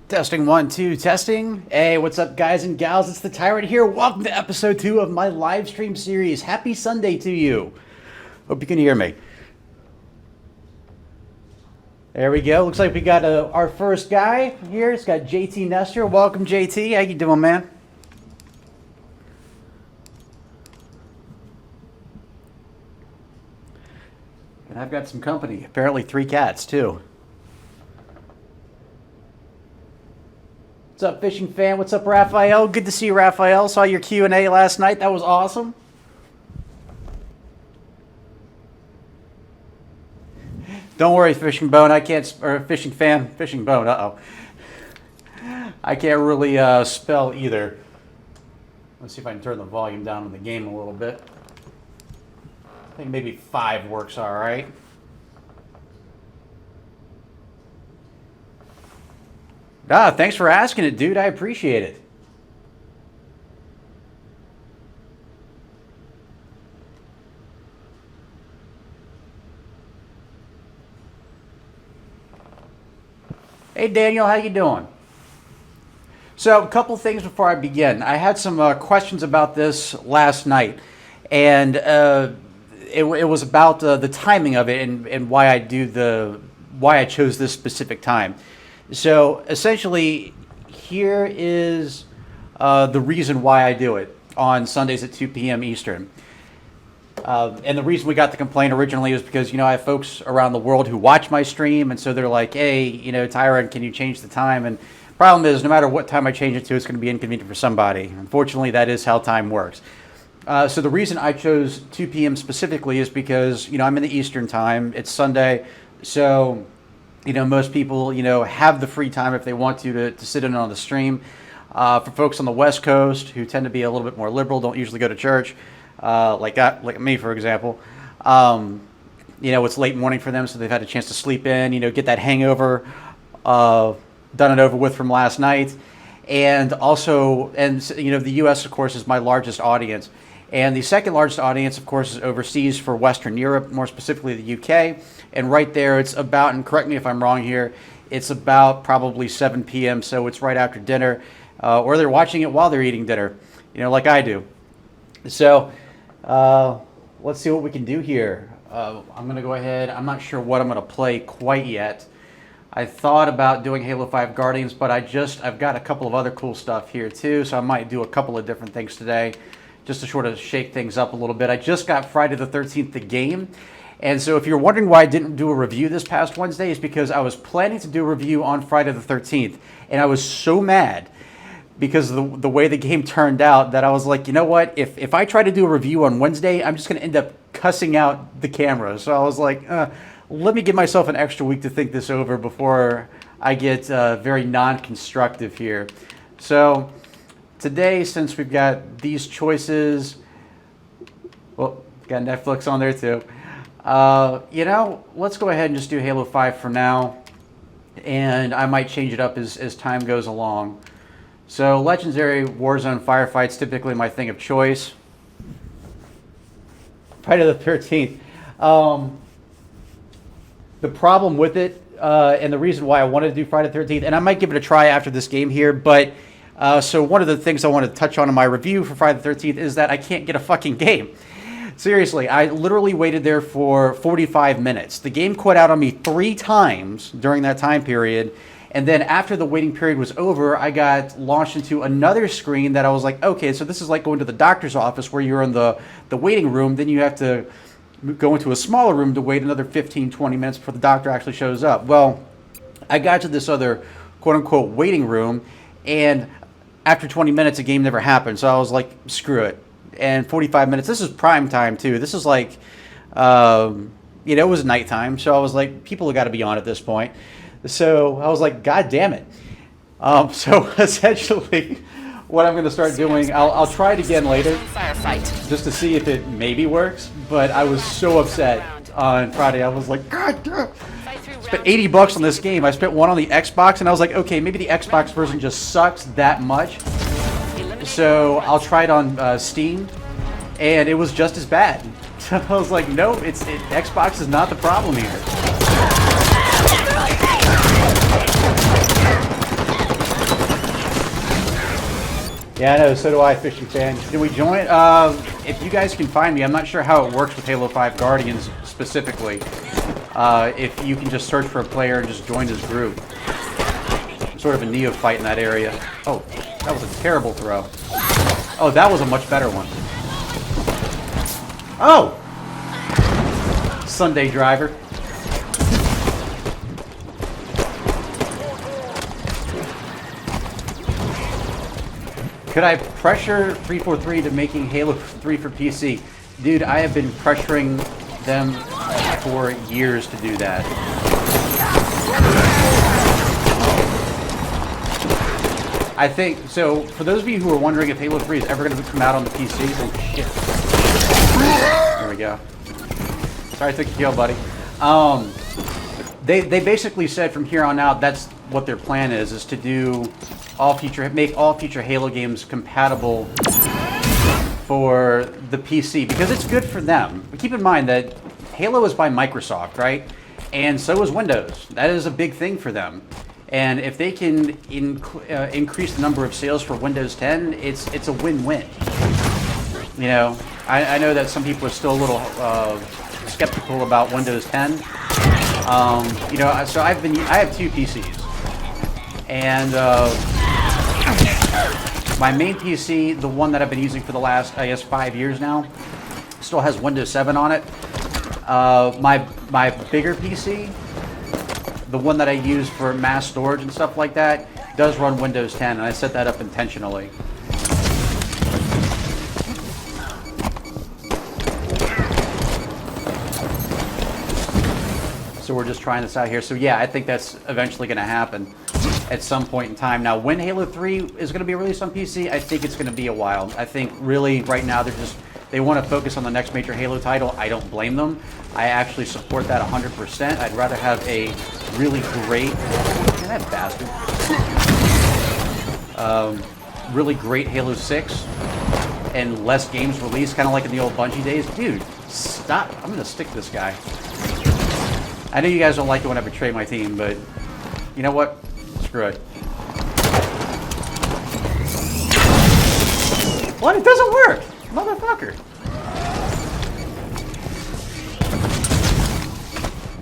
Testing 1, 2, testing. Hey, what's up, guys and gals? It's the Tyrant here. Welcome to episode 2 of my live stream series. Happy Sunday to you. Hope you can hear me. There we go. Looks like we got our first guy here. It's got JT Nestor. Welcome, JT. How you doing, man? And I've got some company. Apparently 3 cats, too. What's up, Fishing Fan? What's up, Raphael? Good to see you, Raphael. Saw your Q&A last night. That was awesome. Don't worry, Fishing Bone. I can't, or Fishing Fan, Fishing Bone. I can't really spell either. Let's see if I can turn the volume down on the game a little bit. I think maybe 5 works all right. Thanks for asking it, dude. I appreciate it. Hey, Daniel, how you doing? So, a couple things before I begin. I had some questions about this last night, and it was about the timing of it and why I chose this specific time. So essentially, here is the reason why I do it on Sundays at 2 p.m. Eastern. And the reason we got the complaint originally is because, I have folks around the world who watch my stream, and so they're like, hey, Tyrant, can you change the time? And the problem is, no matter what time I change it to, it's going to be inconvenient for somebody. Unfortunately, that is how time works. So the reason I chose 2 p.m. specifically is because, I'm in the Eastern time. It's Sunday, so most people, have the free time if they want to sit in on the stream. For folks on the West Coast who tend to be a little bit more liberal, don't usually go to church, like me, for example, it's late morning for them, so they've had a chance to sleep in, get that hangover done and over with from last night. And also, the U.S., of course, is my largest audience. And the second largest audience, of course, is overseas for Western Europe, more specifically the UK. And right there, it's about, and correct me if I'm wrong here, it's about probably 7 p.m., so it's right after dinner. Or they're watching it while they're eating dinner, like I do. So let's see what we can do here. I'm going to go ahead. I'm not sure what I'm going to play quite yet. I thought about doing Halo 5 Guardians, but I've got a couple of other cool stuff here too, so I might do a couple of different things today, just to sort of shake things up a little bit. I just got Friday the 13th, the game. And so if you're wondering why I didn't do a review this past Wednesday, it's because I was planning to do a review on Friday the 13th. And I was so mad because of the way the game turned out that I was like, you know what? If I try to do a review on Wednesday, I'm just going to end up cussing out the camera. So I was like, let me give myself an extra week to think this over before I get very non-constructive here. So today, since we've got these choices, well, got Netflix on there too. Let's go ahead and just do Halo 5 for now, and I might change it up as time goes along. So Legendary Warzone Firefights, typically my thing of choice. Friday the 13th. The problem with it, and the reason why I wanted to do Friday the 13th, and I might give it a try after this game here, but so one of the things I want to touch on in my review for Friday the 13th is that I can't get a fucking game. Seriously, I literally waited there for 45 minutes. The game quit out on me 3 times during that time period. And then after the waiting period was over, I got launched into another screen that I was like, okay, so this is like going to the doctor's office where you're in the waiting room. Then you have to go into a smaller room to wait another 15, 20 minutes before the doctor actually shows up. Well, I got to this other quote-unquote waiting room, and after 20 minutes, the game never happened. So I was like, screw it. And 45 minutes, this is prime time too. This is like, it was nighttime. So I was like, people have got to be on at this point. So I was like, God damn it. So essentially what I'm going to start doing, I'll try it again later just to see if it maybe works. But I was so upset on Friday. I was like, God damn. Spent $80 on this game. I spent one on the Xbox, and I was like, okay, maybe the Xbox version just sucks that much. So I'll try it on Steam, and it was just as bad. So I was like, no, Xbox is not the problem here. Yeah, I know. So do I, Fishy fan. Can we join? If you guys can find me, I'm not sure how it works with Halo 5 Guardians specifically. If you can just search for a player and just join his group. I'm sort of a neophyte in that area. Oh, that was a terrible throw. Oh, that was a much better one. Oh! Sunday driver. Could I pressure 343 to making Halo 3 for PC? Dude, I have been pressuring them for years to do that. I think, so for those of you who are wondering if Halo 3 is ever going to come out on the PC, oh shit. There we go. Sorry I took a kill, buddy. They basically said from here on out, that's what their plan is to do make all future Halo games compatible for the PC, because it's good for them. But keep in mind that Halo is by Microsoft, right? And so is Windows. That is a big thing for them. And if they can increase the number of sales for Windows 10, it's a win-win. You know, I know that some people are still a little skeptical about Windows 10. You know, so I have two PCs, and my main PC, the one that I've been using for the last, I guess, 5 years now, still has Windows 7 on it. My bigger PC, the one that I use for mass storage and stuff like that, does run Windows 10, and I set that up intentionally. So we're just trying this out here. So yeah, I think that's eventually going to happen at some point in time. Now, when Halo 3 is going to be released on PC, I think it's going to be a while. I think really right now they want to focus on the next major Halo title. I don't blame them. I actually support that 100%. I'd rather have a really great, that bastard, really great Halo 6 and less games released, kind of like in the old Bungie days. Dude, stop. I'm going to stick this guy. I know you guys don't like it when I betray my team, but you know what? Screw it. What? It doesn't work! Motherfucker!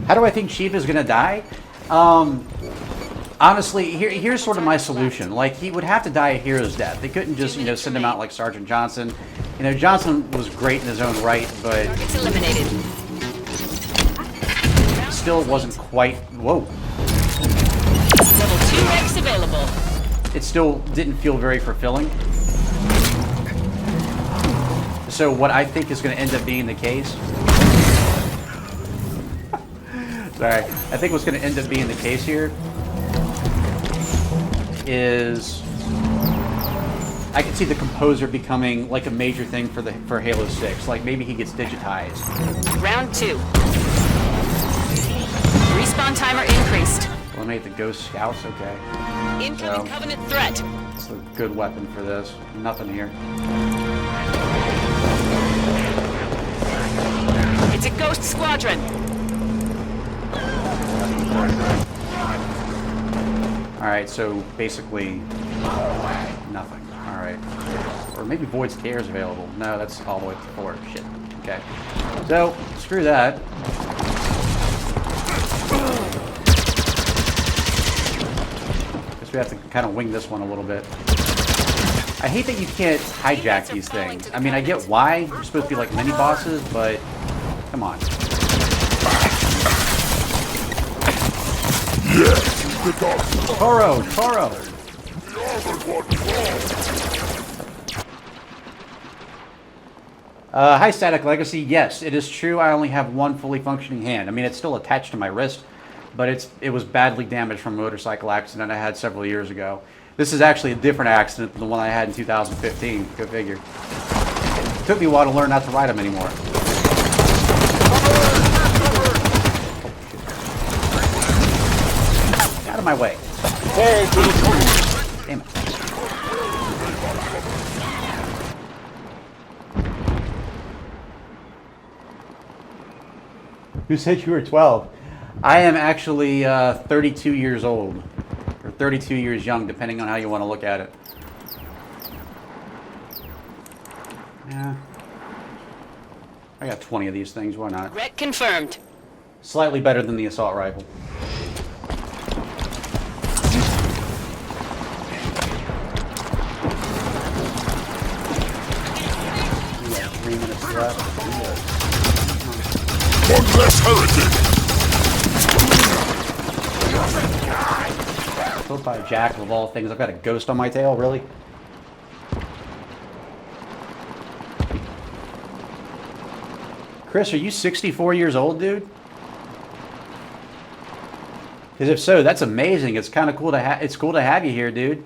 How do I think Chief is gonna die? Honestly, here's sort of my solution. Like, he would have to die a hero's death. They couldn't just, you know, send him out like Sergeant Johnson. You know, Johnson was great in his own right, but Target's eliminated. Still wasn't quite. Whoa. Level 2 Rex available. It still didn't feel very fulfilling. So what I think is going to end up being the case. Sorry. I think what's going to end up being the case here is I can see the composer becoming like a major thing for Halo 6. Like maybe he gets digitized. Round 2. Respawn timer increased. Eliminate the Ghost Scouts, okay. Incoming Covenant threat. It's a good weapon for this. Nothing here. It's a Ghost Squadron. Alright, so basically nothing. Alright. Or maybe Void's Care is available. No, that's all the way to 4. Shit. Okay. So, screw that. Guess we have to kind of wing this one a little bit. I hate that you can't hijack these things. I mean, I get why. You're supposed to be like mini bosses, but come on. Toro! Hi, Static Legacy. Yes, it is true. I only have one fully functioning hand. I mean, it's still attached to my wrist, but it was badly damaged from a motorcycle accident I had several years ago. This is actually a different accident than the one I had in 2015. Go figure. It took me a while to learn not to ride them anymore. Get out of my way. Damn it. Who said you were 12? I am actually 32 years old. Or 32 years young, depending on how you want to look at it. Yeah. I got 20 of these things, why not? Threat confirmed. Slightly better than the assault rifle. We got 3 minutes left. One less heretic! Killed by a jackal of all things. I've got a ghost on my tail, really? Chris, are you 64 years old, dude? Because if so, that's amazing. It's kind of cool to have. It's cool to have you here, dude.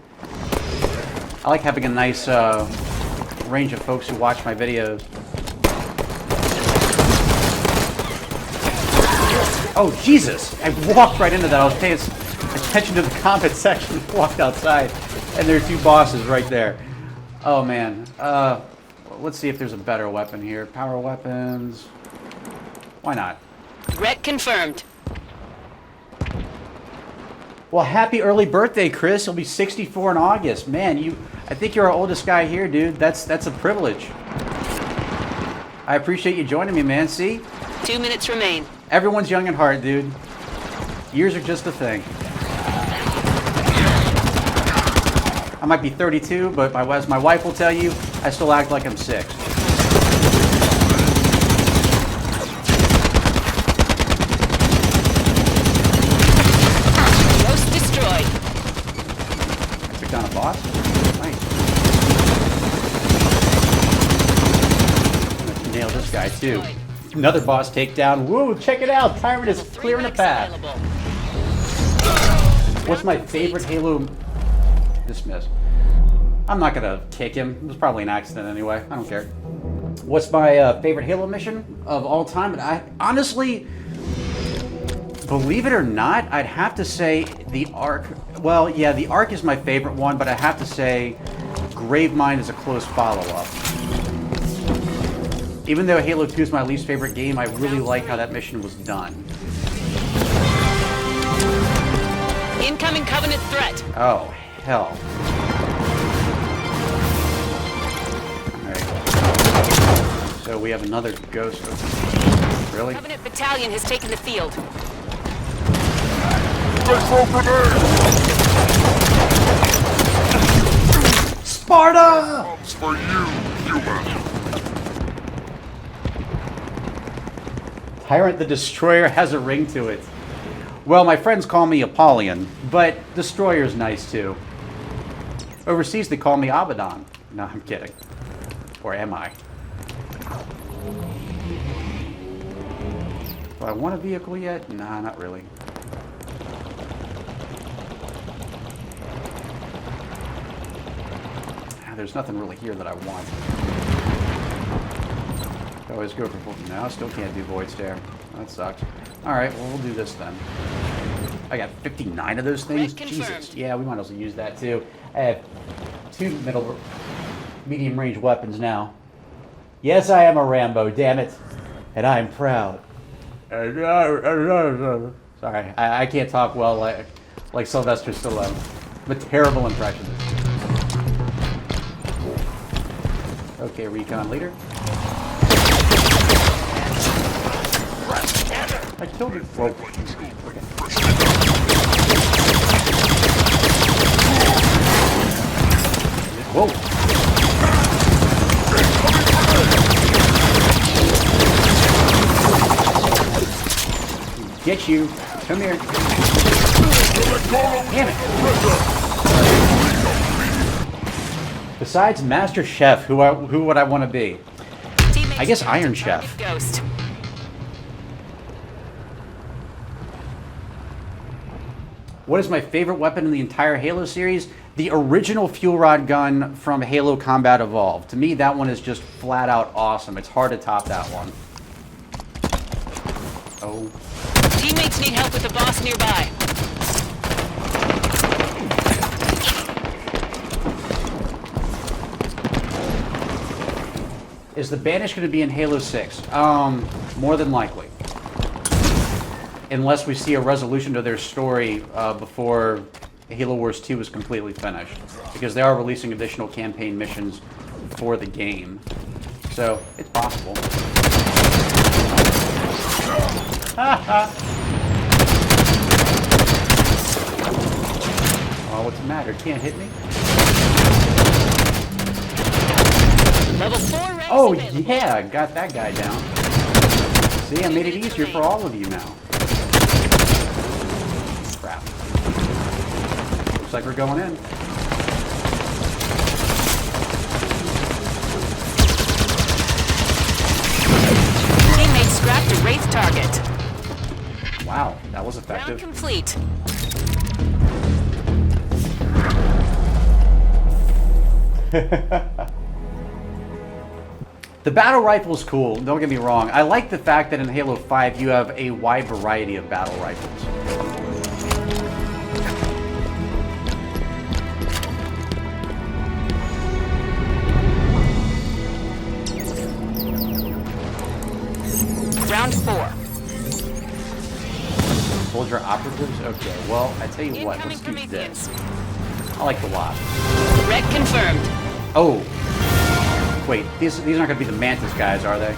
I like having a nice range of folks who watch my videos. Oh Jesus! I walked right into that. I was paying attention to the comment section and walked outside, and there are 2 bosses right there. Oh man. Let's see if there's a better weapon here. Power weapons. Why not? Threat confirmed. Well, happy early birthday, Chris. You'll be 64 in August. Man, I think you're our oldest guy here, dude. That's a privilege. I appreciate you joining me, man. See? 2 minutes remain. Everyone's young at heart, dude. Years are just a thing. I might be 32, but as my wife will tell you, I still act like I'm 6. Ghost destroyed. I took down a boss. Nice. I'm gonna nail this guy too. Another boss takedown. Woo! Check it out. Tyrant is clearing the path. What's my favorite Halo? Dismiss. I'm not gonna kick him. It was probably an accident anyway. I don't care. What's my favorite Halo mission of all time? And I honestly, believe it or not, I'd have to say the Ark. Well, yeah, the Ark is my favorite one, but I have to say Gravemind is a close follow-up. Even though Halo 2 is my least favorite game, I really like how that mission was done. Incoming Covenant threat. Oh, hell. Alright. So we have another ghost. Really? Covenant battalion has taken the field. Sparta! Comes for you, human! Tyrant the Destroyer has a ring to it. Well, my friends call me Apollyon, but Destroyer's nice too. Overseas they call me Abaddon. No, I'm kidding. Or am I? Do I want a vehicle yet? Nah, not really. There's nothing really here that I want. I always go for no, still can't do void stare. That sucks. Alright, well we'll do this then. I got 59 of those things? Jesus. Yeah, we might as well use that too. I have 2 medium range weapons now. Yes, I am a Rambo, damn it. And I am proud. Sorry, I can't talk well like Sylvester Stallone. I'm a terrible impressionist. Okay, recon leader. I killed it. Whoa. Okay. Whoa. Get you. Come here. Damn it. Besides Master Chef, who would I want to be? I guess Iron Chef. Ghost. What is my favorite weapon in the entire Halo series? The original fuel rod gun from Halo Combat Evolved. To me, that one is just flat out awesome. It's hard to top that one. Oh. Teammates need help with the boss nearby. Is the Banished going to be in Halo 6? More than likely. Unless we see a resolution to their story before Halo Wars 2 is completely finished. Because they are releasing additional campaign missions for the game. So, it's possible. Oh, what's the matter? Can't hit me? Level 4 ranks Oh, available. yeah, got that guy down. See, I made it easier for all of you now. Crap. Looks like we're going in. Teammates scrapped a Wraith target. Wow, that was Round effective. complete. The battle rifle is cool, don't get me wrong. I like the fact that in Halo 5 you have a wide variety of battle rifles. Round 4. Soldier operatives? Okay, well, I tell you what, Incoming let's do Prometheans. this. I like the lot. Red confirmed. Oh. Wait, these aren't going to be the Mantis guys, are they?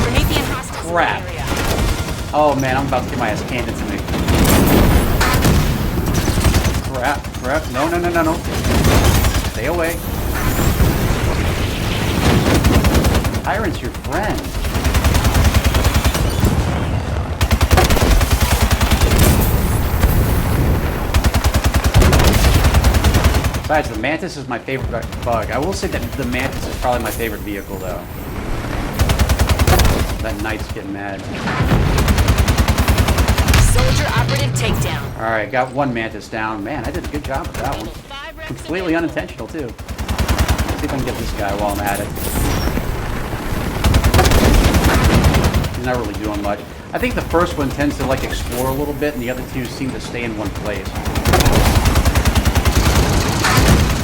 Promethean hostiles in the Crap. area. Oh man, I'm about to get my ass handed to me. Crap. No. Stay away. Tyrant's your friend. Besides, the Mantis is my favorite bug. I will say that the Mantis is probably my favorite vehicle, though. That Knight's getting mad. Soldier operative takedown. Alright, got one Mantis down. Man, I did a good job with that one. Level 5 ranks Completely available. unintentional, too. Let's see if I can get this guy while I'm at it. He's not really doing much. I think the first one tends to, like, explore a little bit, and the other two seem to stay in one place.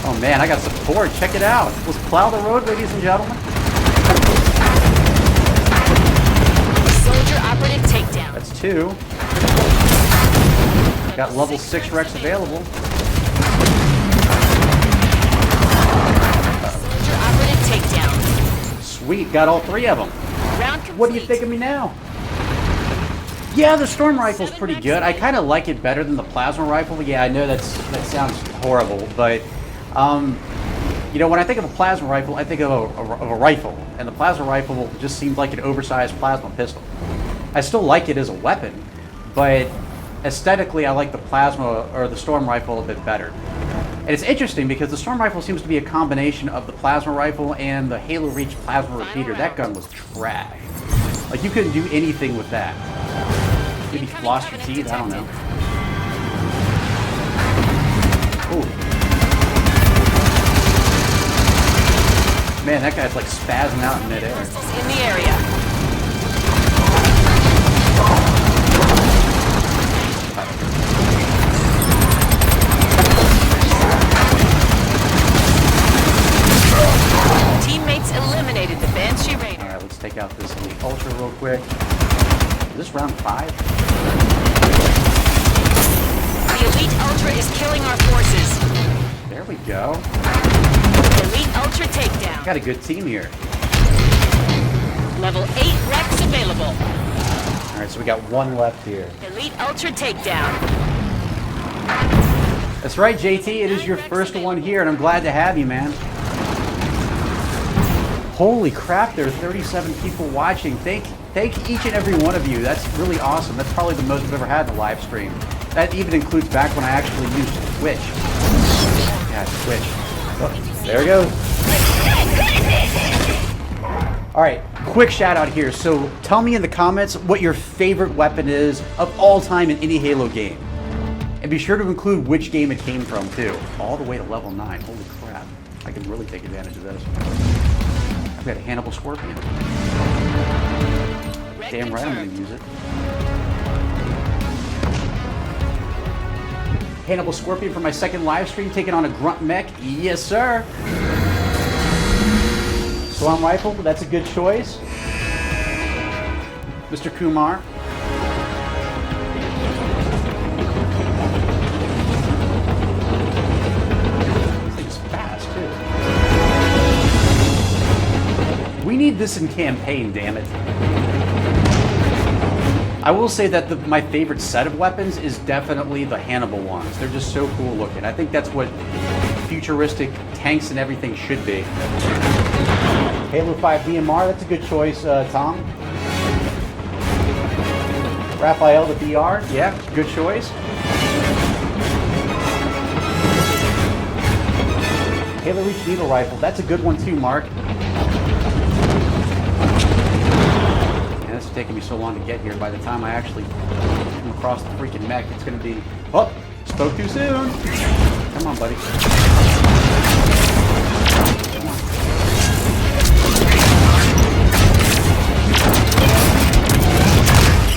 Oh man, I got support. Check it out. Let's plow the road, ladies and gentlemen. Soldier operative takedown. That's two. Got level 6 Rex available. Soldier operative takedown. Sweet, got all three of them. Round complete. What do you think of me now? Yeah, the storm rifle's pretty good. I kind of like it better than the plasma rifle. Yeah, I know that sounds horrible, but you know, when I think of a plasma rifle, I think of a rifle, and the plasma rifle just seems like an oversized plasma pistol. I still like it as a weapon, but aesthetically, I like the plasma or the storm rifle a bit better. And it's interesting because the storm rifle seems to be a combination of the plasma rifle and the Halo Reach plasma repeater. That gun was trash. Like, you couldn't do anything with that. Maybe floss your teeth, I don't know. Ooh. Man, that guy's like spazzing out in midair. Hostiles in the area. Teammates eliminated the Banshee Raider. Alright, let's take out this Elite Ultra real quick. Is this round 5? The Elite Ultra is killing our forces. There we go. Elite Ultra takedown. Got a good team here. Level 8 Rex available. Alright, so we got one left here. Elite Ultra takedown. That's right, JT. It is your first one here, and I'm glad to have you, man. Holy crap, there are 37 people watching. Thank each and every one of you. That's really awesome. That's probably the most I've ever had in a live stream. That even includes back when I actually used Twitch. Yeah, Twitch. Oh, there it goes. Alright, quick shout out here. So tell me in the comments what your favorite weapon is of all time in any Halo game. And be sure to include which game it came from, too. All the way to level 9. Holy crap. I can really take advantage of this. I've got a Hannibal Scorpion. Damn right I'm going to use it. Hannibal Scorpion for my second live stream, taking on a Grunt Mech. Yes, sir. Storm Rifle, that's a good choice. Mr. Kumar. This thing's fast, too. need this in campaign, damn it. I will say that my favorite set of weapons is definitely the Hannibal ones. They're just so cool looking. I think that's what futuristic tanks and everything should be. Halo 5 DMR, that's a good choice, Tom. Raphael the BR, yeah, good choice. Halo Reach Needle Rifle, that's a good one too, Mark. Man, this is taking me so long to get here. By the time I actually come across the freaking mech, it's going to be... Oh, spoke too soon. Come on, buddy. Come on.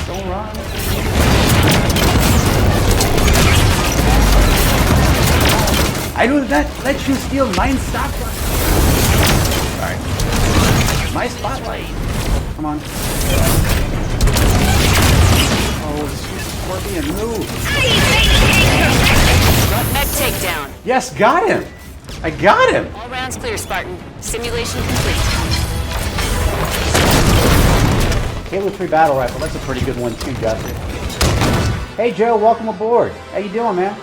Don't run. I know that lets you steal mine spotlight. Sorry. My spotlight. Come on. Oh, Scorpion, move. Mech takedown. Yes, got him. I got him. All rounds clear, Spartan. Simulation complete. Halo 3 Battle Rifle, that's a pretty good one too, Justin. Hey Joe, welcome aboard. How you doing, man?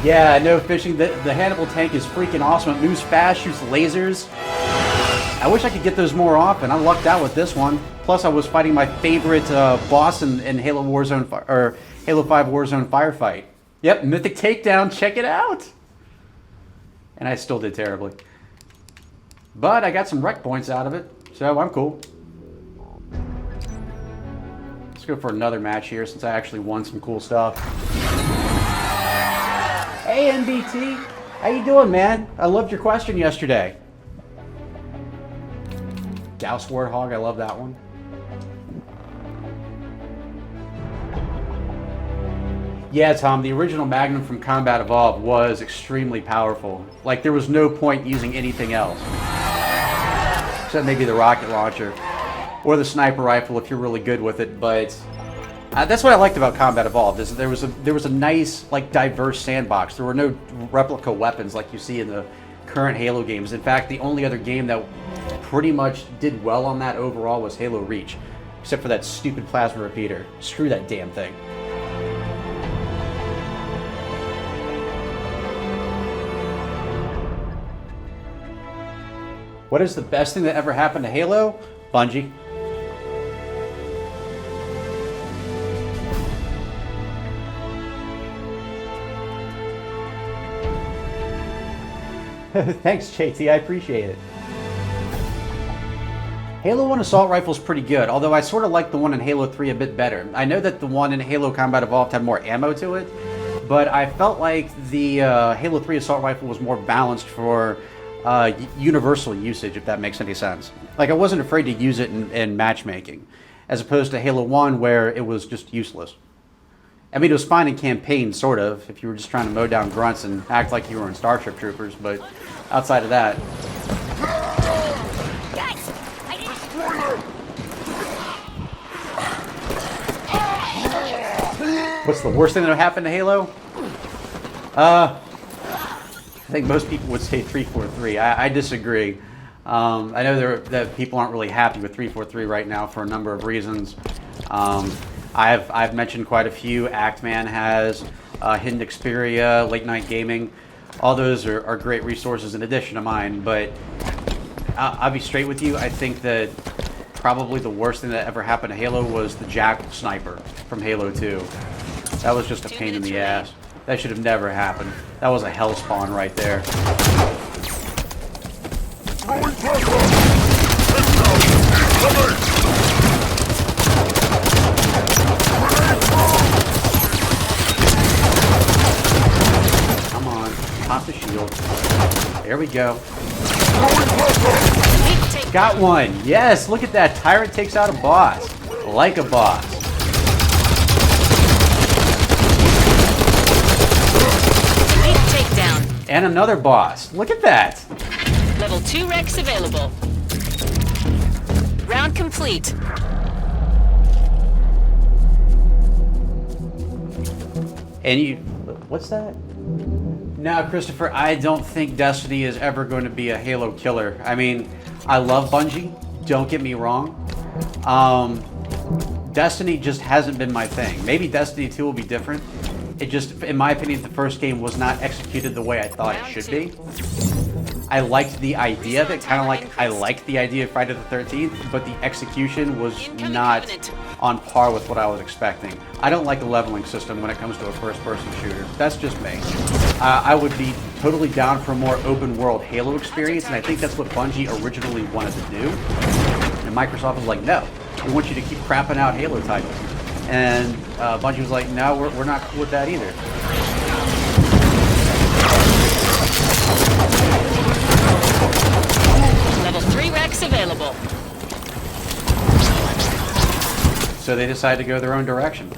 Yeah, no fishing. The Hannibal tank is freaking awesome. It moves fast, shoots lasers. I wish I could get those more often. I lucked out with this one. Plus, I was fighting my favorite boss in Halo Warzone or Halo 5 Warzone Firefight. Yep, Mythic Takedown. Check it out. And I still did terribly, but I got some rec points out of it, so I'm cool. Let's go for another match here since I actually won some cool stuff. Hey NBT, how you doing, man? I loved your question yesterday. Gauss Warthog, I love that one. Yeah, Tom, the original Magnum from Combat Evolved was extremely powerful. Like, there was no point using anything else. Except maybe the rocket launcher. Or the sniper rifle if you're really good with it, but... that's what I liked about Combat Evolved, is there was a nice, like, diverse sandbox. There were no replica weapons like you see in the current Halo games. In fact, the only other game that pretty much did well on that overall was Halo Reach. Except for that stupid plasma repeater. Screw that damn thing. What is the best thing that ever happened to Halo? Bungie. Thanks, JT. I appreciate it. Halo 1 Assault Rifle is pretty good, although I sort of like the one in Halo 3 a bit better. I know that the one in Halo Combat Evolved had more ammo to it, but I felt like the Halo 3 Assault Rifle was more balanced for universal usage, if that makes any sense. Like, I wasn't afraid to use it in matchmaking, as opposed to Halo 1 where it was just useless. I mean, it was fine in campaign, sort of, if you were just trying to mow down grunts and act like you were in Starship Troopers, but outside of that... Guys, What's the worst thing that happened to Halo? I think most people would say 343. I disagree. I know that people aren't really happy with 343 right now for a number of reasons. I've mentioned quite a few. Actman has, Hidden Xperia, Late Night Gaming. All those are great resources in addition to mine, but I'll be straight with you. I think that probably the worst thing that ever happened to Halo was the Jackal Sniper from Halo 2. That was just a pain in the ass. That should have never happened. That was a hell spawn right there. Throwing plasma! Takedown! Incoming! Come on, pop the shield. There we go. Got one. Yes, look at that. Tyrant takes out a boss. Like a boss. takedown. And another boss. Look at that. Level 2 Rex available. Round complete. And you... What's that? Now, Christopher, I don't think Destiny is ever going to be a Halo killer. I mean, I love Bungie, don't get me wrong. Destiny just hasn't been my thing. Maybe Destiny 2 will be different. It just, in my opinion, the first game was not executed the way I thought it should be. I liked the idea of it, kind of like I liked the idea of Friday the 13th, but the execution was not on par with what I was expecting. I don't like the leveling system when it comes to a first-person shooter. That's just me. I would be totally down for a more open-world Halo experience, and I think that's what Bungie originally wanted to do. And Microsoft was like, no, we want you to keep crapping out Halo titles. And Bungie was like, no, we're not cool with that either. Level 3 Rex available. So they decided to go their own direction.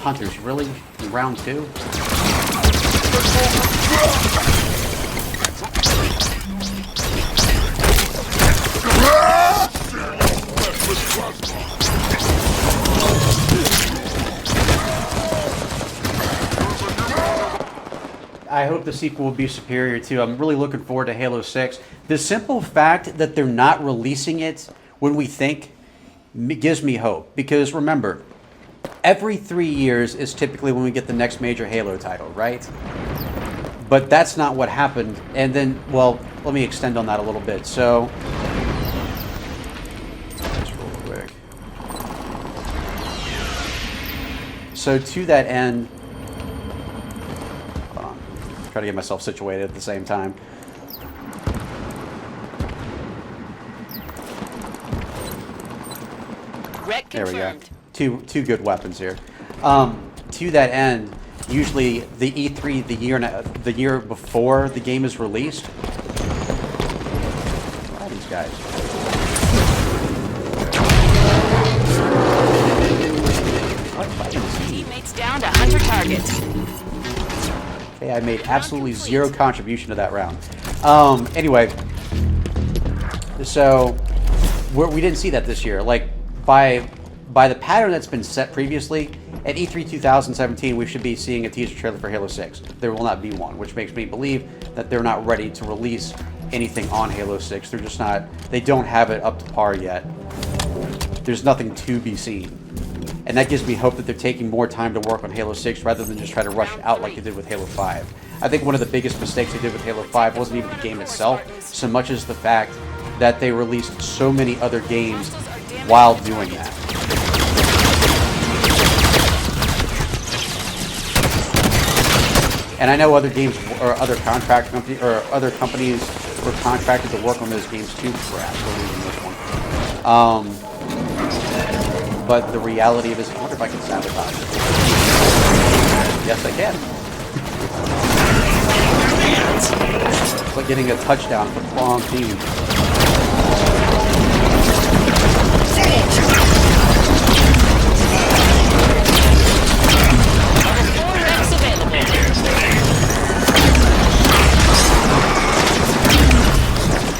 Hunters, really? In round 2? I hope the sequel will be superior too. I'm really looking forward to Halo 6. The simple fact that they're not releasing it when we think gives me hope. Because remember, every 3 years is typically when we get the next major Halo title, right? But that's not what happened. And then, well, let me extend on that a little bit. So, just real quick. So to that end, hold on, try to get myself situated at the same time. There we go. Two good weapons here. To that end, usually the E3 the year before the game is released. What are these guys? Teammates down to hunter target. Okay, I made absolutely zero contribution to that round. Anyway, so we didn't see that this year. Like by the pattern that's been set previously, at E3 2017, we should be seeing a teaser trailer for Halo 6. There will not be one, which makes me believe that they're not ready to release anything on Halo 6. They're just not, they don't have it up to par yet. There's nothing to be seen. And that gives me hope that they're taking more time to work on Halo 6 rather than just try to rush it out like they did with Halo 5. I think one of the biggest mistakes they did with Halo 5 wasn't even the game itself, so much as the fact that they released so many other games while doing that. And I know other games or other companies were contracted to work on those games too, perhaps, or even this one. But the reality of it is, I wonder if I can sabotage it. Yes, I can. It's like getting a touchdown for the wrong team.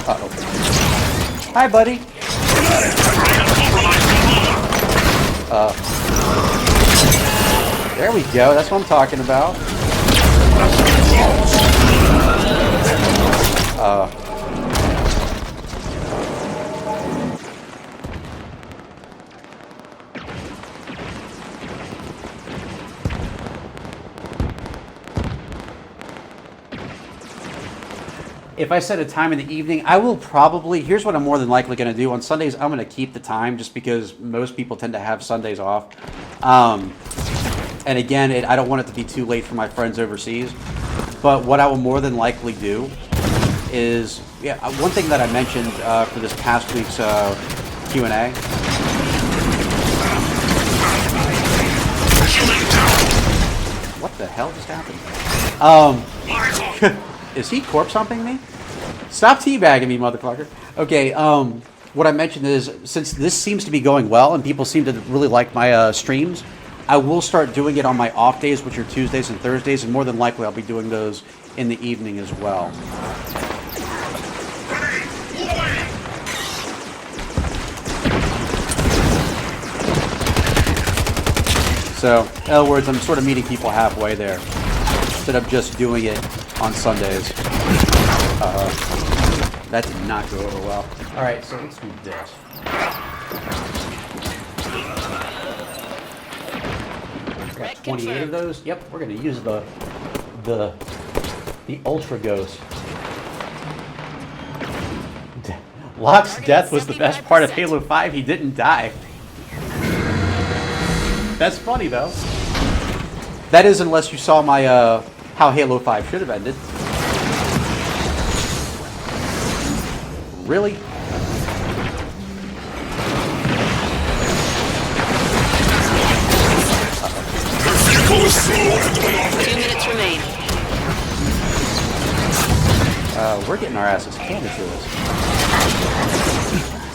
Uh-oh. Hi, buddy. There we go. That's what I'm talking about. If I set a time in the evening, I will probably, here's what I'm more than likely going to do. On Sundays, I'm going to keep the time just because most people tend to have Sundays off. And again, I don't want it to be too late for my friends overseas. But what I will more than likely do is, yeah, one thing that I mentioned for this past week's Q&A. What the hell just happened? Is he corpse humping me? Stop teabagging me, motherfucker. Okay, what I mentioned is, since this seems to be going well and people seem to really like my streams, I will start doing it on my off days, which are Tuesdays and Thursdays, and more than likely I'll be doing those in the evening as well. So, in other words, I'm sort of meeting people halfway there. instead of just doing it on Sundays. That did not go over well. All right, so let's do this. Got 28 of those. Yep, we're gonna use the Ultra Ghost. Locke's death was the best part of Halo 5. He didn't die. That's funny though. That is, unless you saw my how Halo 5 should have ended. Really? Vehicle is slow. 2 minutes remain. We're getting our asses handed to us.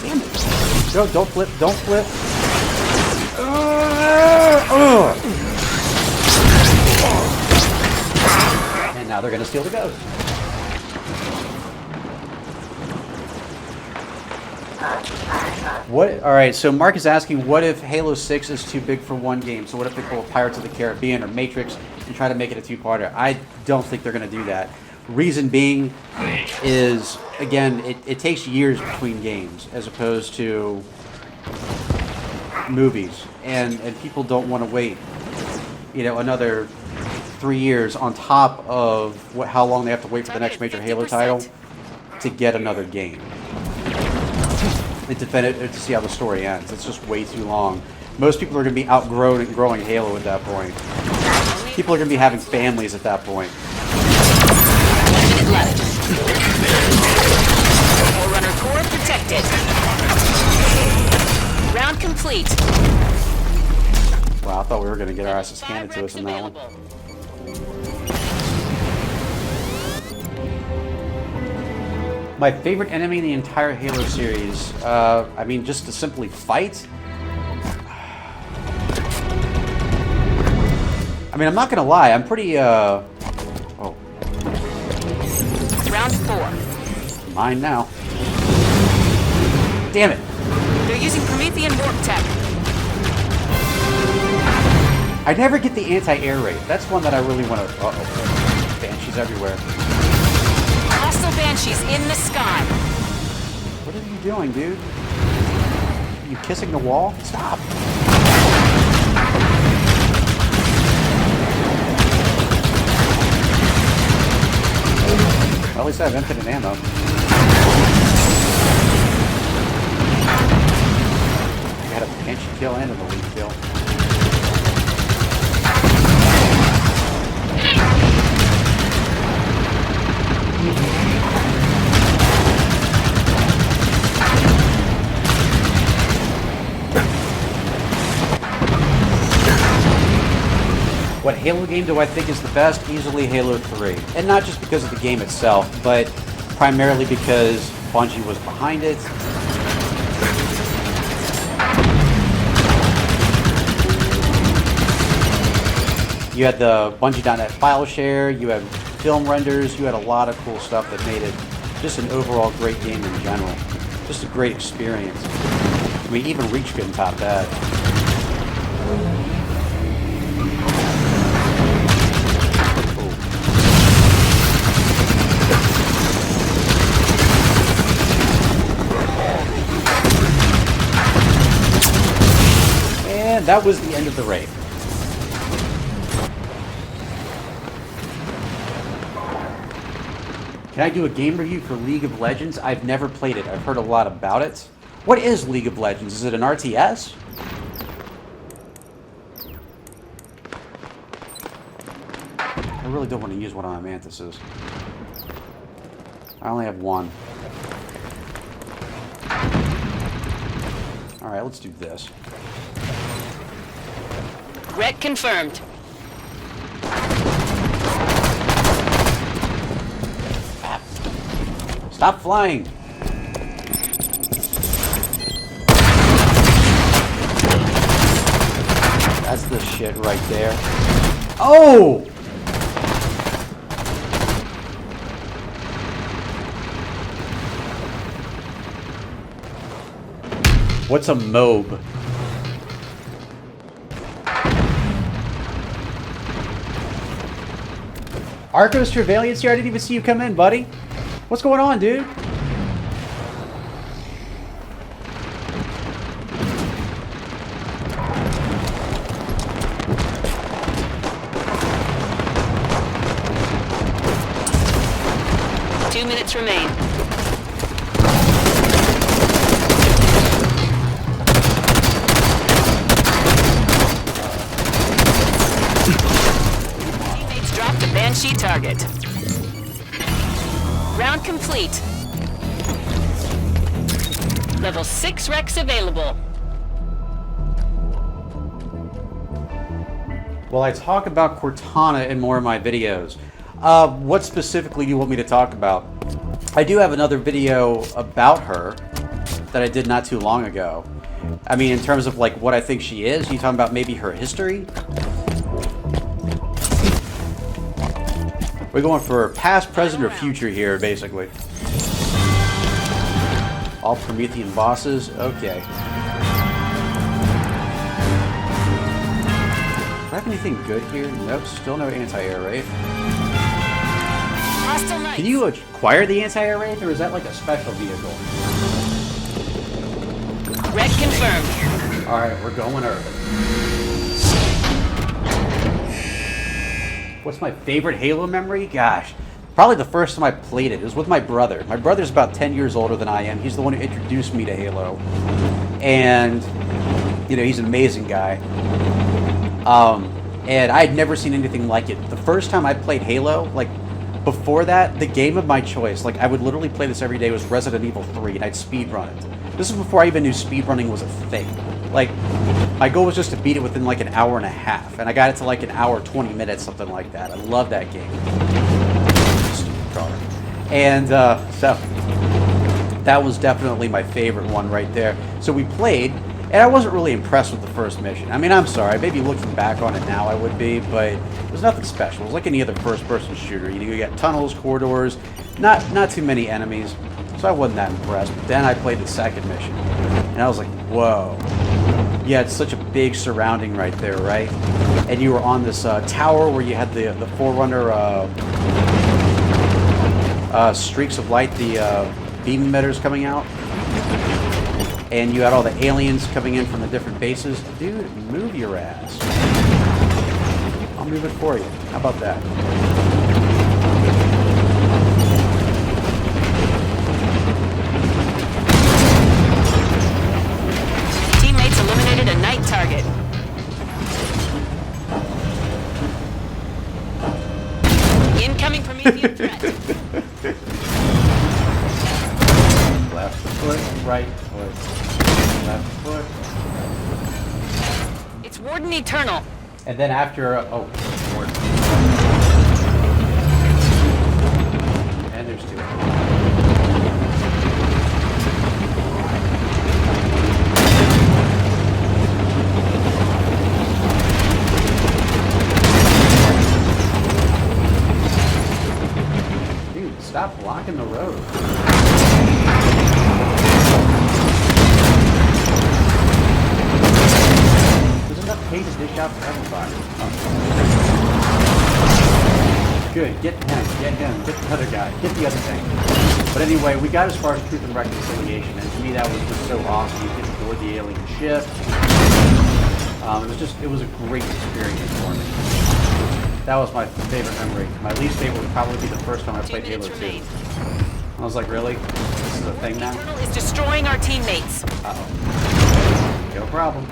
Damn it. No, don't flip, don't flip. And now they're gonna steal the ghost. What? All right. So Mark is asking, what if Halo 6 is too big for one game? So what if they pull Pirates of the Caribbean or Matrix and try to make it a two-parter? I don't think they're gonna do that. Reason being is, again, it takes years between games as opposed to movies, and people don't want to wait, another 3 years on top of how long they have to wait for the next major Halo title to get another game. To see how the story ends. It's just way too long. Most people are going to be outgrown and growing Halo at that point. People are going to be having families at that point. 1 minute left. Forerunner core protected. Round complete. Wow, I thought we were going to get our asses handed to us in that one. My favorite enemy in the entire Halo series, I mean, just to simply fight. I mean, I'm not gonna lie, I'm pretty, oh. Round 4. Mine now. Damn it. They're using Promethean warp tech. I never get the anti-air raid. That's one that I really want to, uh-oh. Banshees everywhere. Hostile Banshees in the sky. What are you doing, dude? You kissing the wall? Stop. Well, at least I have infinite ammo. I got a Banshee kill and an elite kill. What Halo game do I think is the best? Easily Halo 3. And not just because of the game itself, but primarily because Bungie was behind it. You had the Bungie.net file share, you had film renders, you had a lot of cool stuff that made it just an overall great game in general. Just a great experience. I mean, even Reach couldn't top that. And that was the end of the raid. Can I do a game review for League of Legends? I've never played it. I've heard a lot about it. What is League of Legends? Is it an RTS? I really don't want to use one of my mantises. I only have one. Alright, let's do this. Wreck confirmed. Stop flying! That's the shit right there. Oh! What's a MOAB? Arcos Surveillance here. I didn't even see you come in, buddy. What's going on, dude? Minutes remain. Teammates dropped a Banshee target. Round complete. Level 6 Rex available. Well, I talk about Cortana in more of my videos. What specifically do you want me to talk about? I do have another video about her that I did not too long ago. I mean, in terms of like what I think she is, you talking about maybe her history? We're going for past, present, or future here, basically. All Promethean bosses? Okay. Do I have anything good here? Nope, still no anti-air raid. Can you acquire the anti-air raid, or is that like a special vehicle? Red confirmed. Alright, we're going urban. What's my favorite Halo memory? Gosh, probably the first time I played it was with my brother. My brother's about 10 years older than I am. He's the one who introduced me to Halo. And, you know, he's an amazing guy. And I had never seen anything like it. The first time I played Halo, like, before that, the game of my choice, like I would literally play this every day, was Resident Evil 3, and I'd speedrun it. This is before I even knew speedrunning was a thing. Like, my goal was just to beat it within like an hour and a half, and I got it to like an hour, 20 minutes, something like that. I love that game. Stupid car. And so, that was definitely my favorite one right there. So we played, and I wasn't really impressed with the first mission. I mean, I'm sorry, maybe looking back on it now I would be, but it was nothing special. It was like any other first-person shooter. You got tunnels, corridors, not too many enemies, so I wasn't that impressed. But then I played the second mission, and I was like, whoa. Yeah, it's such a big surrounding right there, right? And you were on this tower where you had the Forerunner streaks of light, the beam emitters coming out. And you had all the aliens coming in from the different bases. Dude, move your ass. I'll move it for you. How about that? Teammates eliminated a night target. Incoming Promethean threat. Left foot, right foot. Left foot. It's Warden Eternal. And then after, oh, Warden. And there's two. Dude, stop blocking the road. Hate to dish out for everybody. Good, get him, get the other guy, get the other thing. But anyway, we got as far as Truth and Reconciliation, and to me that was just so awesome. You get to board the alien ship. It was a great experience for me. That was my favorite memory. My least favorite would probably be the first time I played Halo 2. I was like, really? This is a thing now? Eternal is destroying our teammates. Uh-oh. No problem.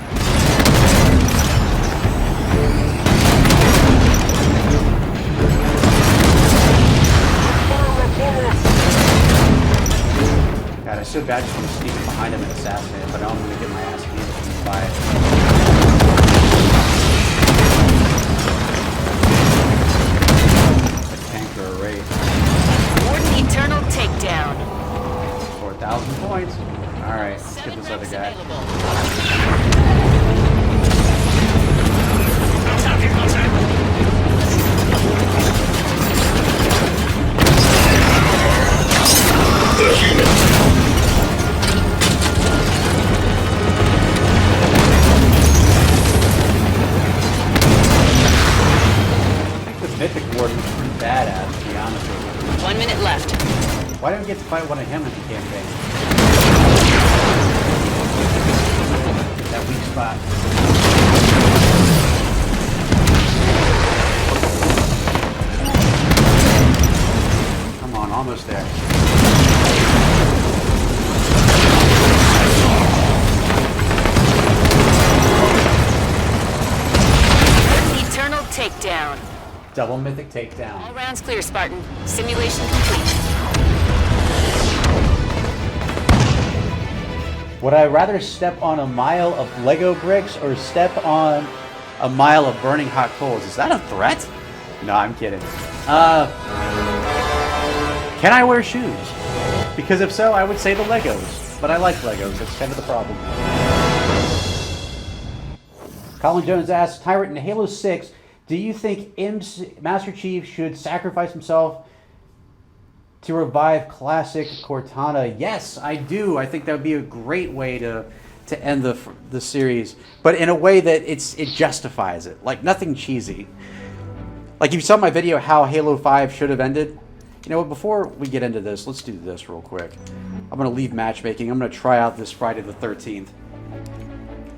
God, I so bad just want to sneak up behind him and assassinate him, but I'm going to get my ass handed by it. A tank or a raid. Warden Eternal takedown. 4,000 points. Alright, let's get this other guy. I think the Mythic Warden was pretty badass. Why didn't we get to fight one of him in the campaign? That weak spot. Come on, almost there. Eternal takedown. Double mythic takedown. All rounds clear, Spartan. Simulation complete. Would I rather step on a mile of Lego bricks or step on a mile of burning hot coals? Is that a threat? No, I'm kidding. Can I wear shoes? Because if so, I would say the Legos. But I like Legos. That's kind of the problem. Colin Jones asks, Tyrant, in Halo 6, do you think Master Chief should sacrifice himself to revive classic Cortana? Yes, I do. I think that would be a great way to end the series, but in a way that it justifies it, like nothing cheesy. Like if you saw my video how Halo 5 should have ended, you know what, before we get into this, let's do this real quick. I'm going to leave matchmaking. I'm going to try out this Friday the 13th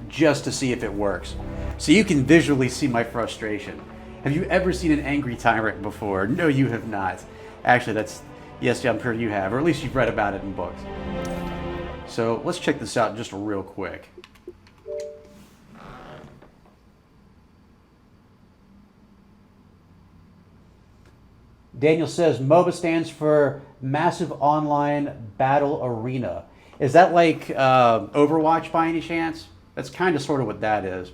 just to see if it works. So you can visually see my frustration. Have you ever seen an angry tyrant before? No, you have not. Actually, yes, I'm sure you have, or at least you've read about it in books. So let's check this out just real quick. Daniel says MOBA stands for Massive Online Battle Arena. Is that like Overwatch by any chance? That's kind of sort of what that is.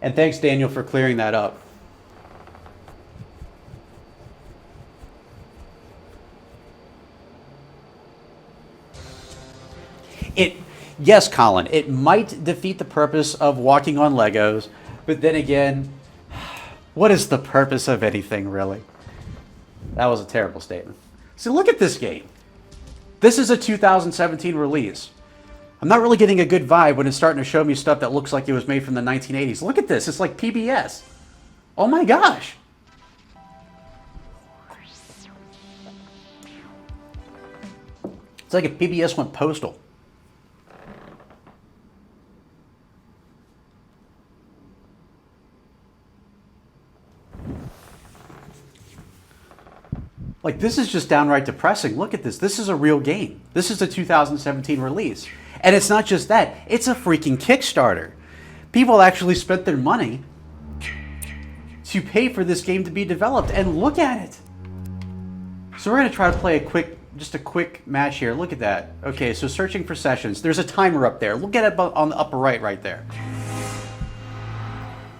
And thanks, Daniel, for clearing that up. Yes, Colin, it might defeat the purpose of walking on Legos, but then again, what is the purpose of anything, really? That was a terrible statement. So look at this game. This is a 2017 release. I'm not really getting a good vibe when it's starting to show me stuff that looks like it was made from the 1980s. Look at this. It's like PBS. Oh my gosh. It's like if PBS went postal. Like, this is just downright depressing. Look at this. This is a real game. This is a 2017 release. And it's not just that. It's a freaking Kickstarter. People actually spent their money to pay for this game to be developed. And look at it. So we're going to try to play just a quick match here. Look at that. Okay, so searching for sessions. There's a timer up there. Look at it on the upper right there.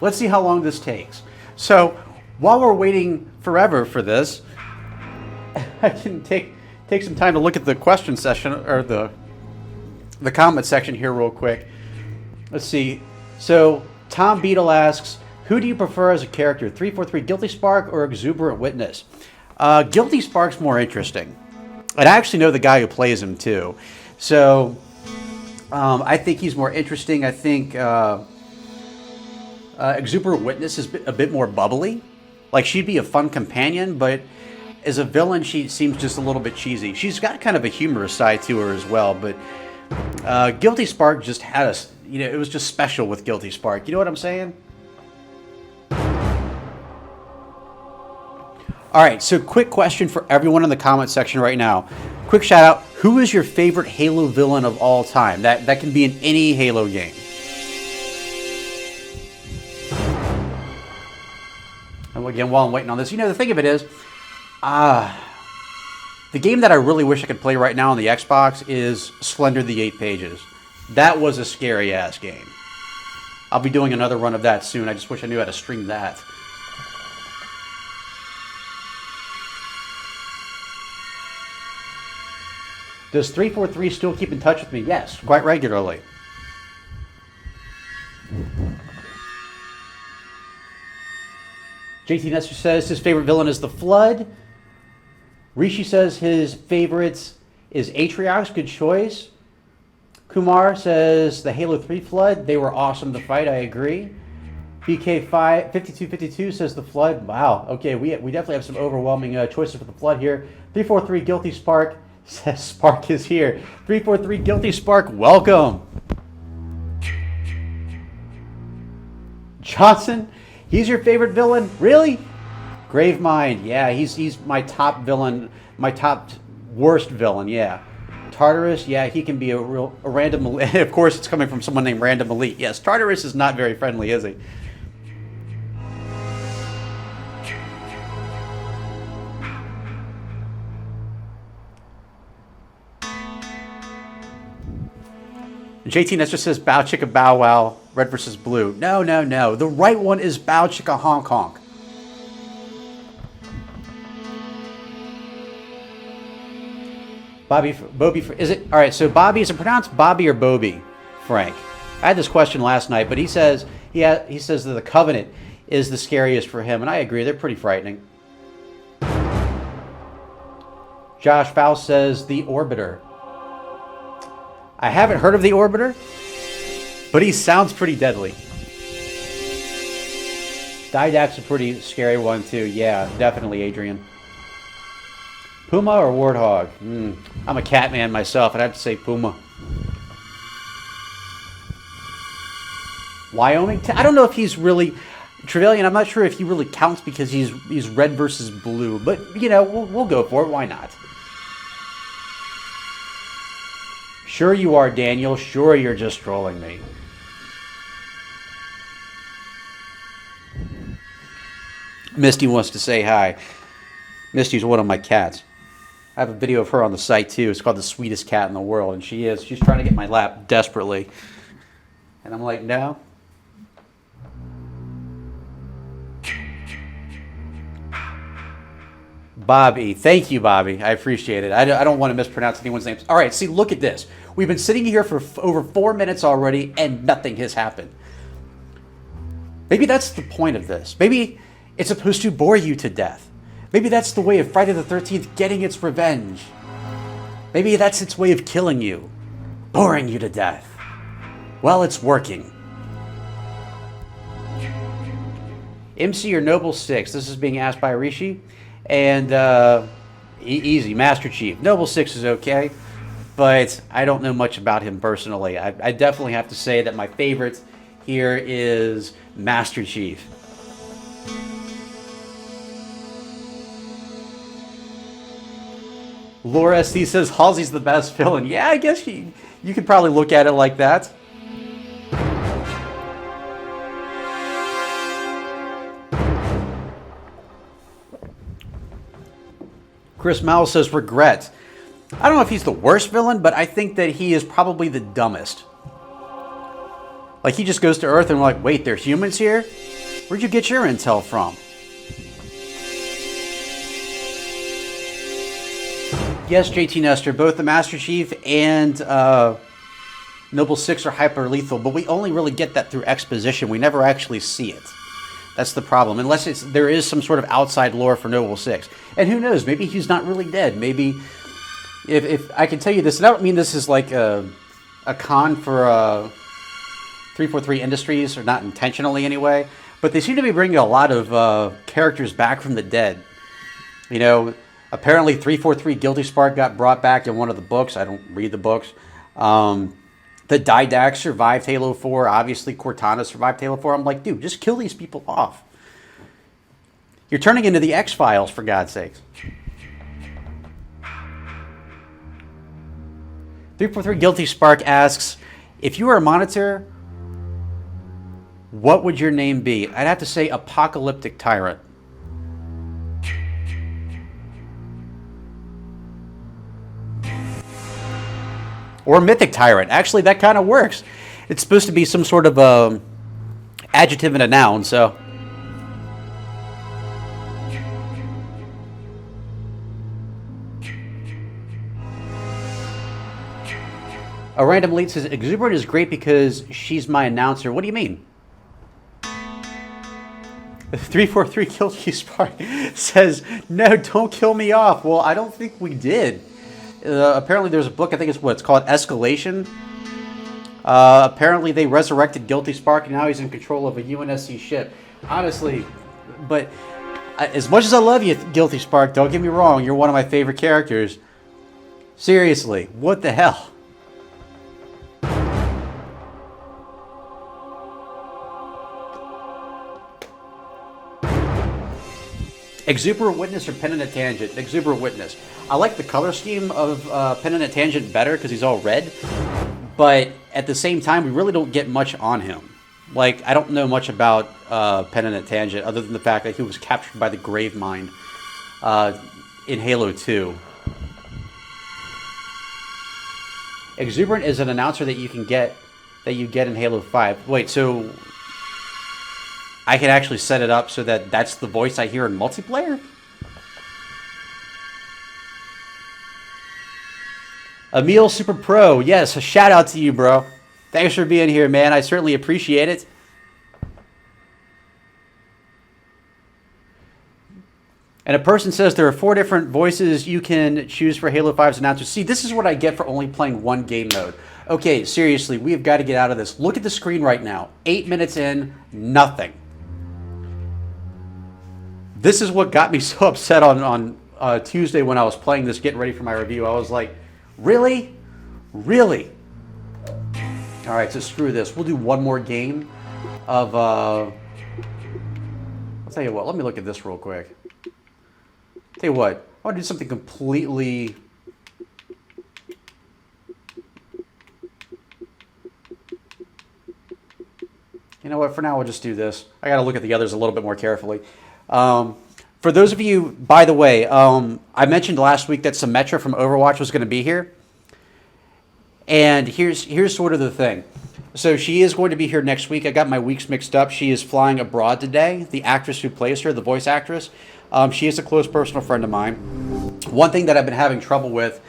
Let's see how long this takes. So while we're waiting forever for this, I can take some time to look at the question session, or the comment section here real quick. Let's see. So Tom Beadle asks, who do you prefer as a character, 343 Guilty Spark or Exuberant Witness? Guilty Spark's more interesting. And I actually know the guy who plays him too. So I think he's more interesting. I think Exuberant Witness is a bit more bubbly. Like, she'd be a fun companion, but as a villain, she seems just a little bit cheesy. She's got kind of a humorous side to her as well, but Guilty Spark just had us, it was just special with Guilty Spark. You know what I'm saying? All right, so quick question for everyone in the comment section right now. Quick shout out, who is your favorite Halo villain of all time? That can be in any Halo game. And again, while I'm waiting on this, the thing of it is, the game that I really wish I could play right now on the Xbox is Slender the 8 Pages. That was a scary-ass game. I'll be doing another run of that soon. I just wish I knew how to stream that. Does 343 still keep in touch with me? Yes, quite regularly. JT Nestor says his favorite villain is the Flood. Rishi says his favorite is Atriox. Good choice. Kumar says the Halo 3 Flood, they were awesome to fight, I agree. BK5252 says the Flood, wow, okay, we definitely have some overwhelming choices for the Flood here. 343 Guilty Spark says Spark is here. 343 Guilty Spark, welcome. Johnson, he's your favorite villain? Really? Gravemind, yeah, he's my top villain, my top worst villain, yeah. Tartarus, yeah, he can be a random elite. Of course, it's coming from someone named Random Elite. Yes, Tartarus is not very friendly, is he? JT Nestor says Bow Chicka Bow Wow, red versus blue. No, no, no. The right one is Bow Chicka Honk Honk. Bobby, is it all right? So Bobby, is it pronounced Bobby or Bobby, Frank? I had this question last night, but he says he says that the Covenant is the scariest for him, and I agree. They're pretty frightening. Josh Faust says the Orbiter. I haven't heard of the Orbiter, but he sounds pretty deadly. Didac's a pretty scary one too. Yeah, definitely, Adrian. Puma or Warthog? I'm a cat man myself. I'd have to say Puma. Wyoming? I don't know if he's really... Trevelyan, I'm not sure if he really counts because he's red versus blue. But, you know, we'll go for it. Why not? Sure you are, Daniel. Sure you're just trolling me. Misty wants to say hi. Misty's one of my cats. I have a video of her on the site too. It's called The Sweetest Cat in the World, and she's trying to get my lap desperately. And I'm like, no. Bobby. Thank you, Bobby. I appreciate it. I don't want to mispronounce anyone's names. All right, see, look at this. We've been sitting here for over 4 minutes already, and nothing has happened. Maybe that's the point of this. Maybe it's supposed to bore you to death. Maybe that's the way of Friday the 13th getting its revenge. Maybe that's its way of killing you, boring you to death. Well, it's working. MC or Noble 6? This is being asked by Rishi. And easy, Master Chief. Noble 6 is okay, but I don't know much about him personally. I definitely have to say that my favorite here is Master Chief. Laura SC says Halsey's the best villain. Yeah, I guess you could probably look at it like that. Chris Mowell says regret. I don't know if he's the worst villain, but I think that he is probably the dumbest. Like, he just goes to Earth and we're like, wait, there's humans here? Where'd you get your intel from? Yes, JT Nestor, both the Master Chief and Noble 6 are hyper lethal, but we only really get that through exposition. We never actually see it. That's the problem, unless there is some sort of outside lore for Noble 6. And who knows, maybe he's not really dead. Maybe, if I can tell you this, and I don't mean this is like a con for 343 Industries, or not intentionally anyway, but they seem to be bringing a lot of characters back from the dead. You know, apparently 343 Guilty Spark got brought back in one of the books. I don't read the books. The Didac survived Halo 4. Obviously, Cortana survived Halo 4. I'm like, dude, just kill these people off. You're turning into the X-Files, for God's sakes. 343 Guilty Spark asks, if you were a monitor, what would your name be? I'd have to say Apocalyptic Tyrant. Or Mythic Tyrant. Actually, that kind of works. It's supposed to be some sort of adjective and a noun, so. A random lead says, Exuberant is great because she's my announcer. What do you mean? 343 Guilty Spark says, no, don't kill me off. Well, I don't think we did. Apparently there's a book, I think it's called Escalation. Apparently they resurrected Guilty Spark, and now he's in control of a UNSC ship. Honestly, but as much as I love you, Guilty Spark, don't get me wrong, you're one of my favorite characters. Seriously, what the hell? Exuberant Witness or Penitent Tangent? Exuberant Witness. I like the color scheme of Penitent Tangent better because he's all red. But at the same time, we really don't get much on him. Like, I don't know much about Penitent Tangent other than the fact that he was captured by the Gravemind in Halo 2. Exuberant is an announcer that you get in Halo 5. Wait, so I can actually set it up so that that's the voice I hear in multiplayer? Emil Super Pro, yes, a shout out to you, bro. Thanks for being here, man. I certainly appreciate it. And a person says there are 4 different voices you can choose for Halo 5's announcers. See, this is what I get for only playing one game mode. Okay, seriously, we have got to get out of this. Look at the screen right now. 8 minutes in, nothing. This is what got me so upset on Tuesday when I was playing this, getting ready for my review. I was like, really? Really? All right, so screw this. We'll do one more game of... I'll tell you what, let me look at this real quick. Tell you what, I want to do something completely... You know what, for now we'll just do this. I got to look at the others a little bit more carefully. For those of you, by the way, I mentioned last week that Symmetra from Overwatch was going to be here. And here's sort of the thing. So she is going to be here next week. I got my weeks mixed up. She is flying abroad today. The actress who plays her, the voice actress, she is a close personal friend of mine. One thing that I've been having trouble with,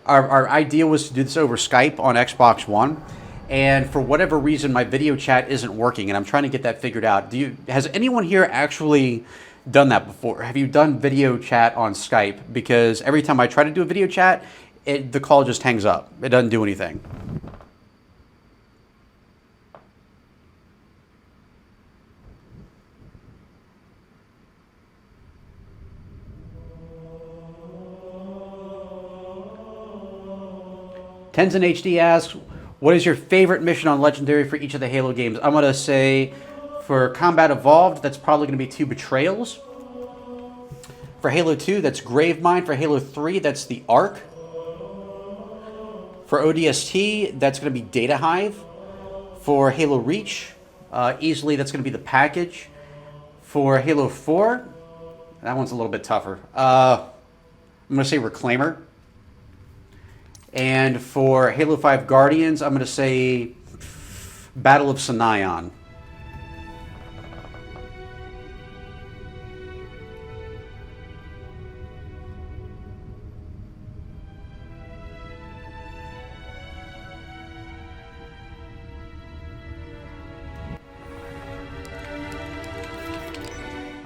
our idea was to do this over Skype on Xbox One. And for whatever reason, my video chat isn't working, and I'm trying to get that figured out. Has anyone here actually done that before? Have you done video chat on Skype? Because every time I try to do a video chat, the call just hangs up. It doesn't do anything. Tenzin HD asks, what is your favorite mission on Legendary for each of the Halo games? I'm going to say for Combat Evolved, that's probably going to be 2 Betrayals. For Halo 2, that's Gravemind. For Halo 3, that's the Ark. For ODST, that's going to be Data Hive. For Halo Reach, easily that's going to be the package. For Halo 4, that one's a little bit tougher. I'm going to say Reclaimer. And for Halo 5 Guardians, I'm going to say Battle of Sanayon.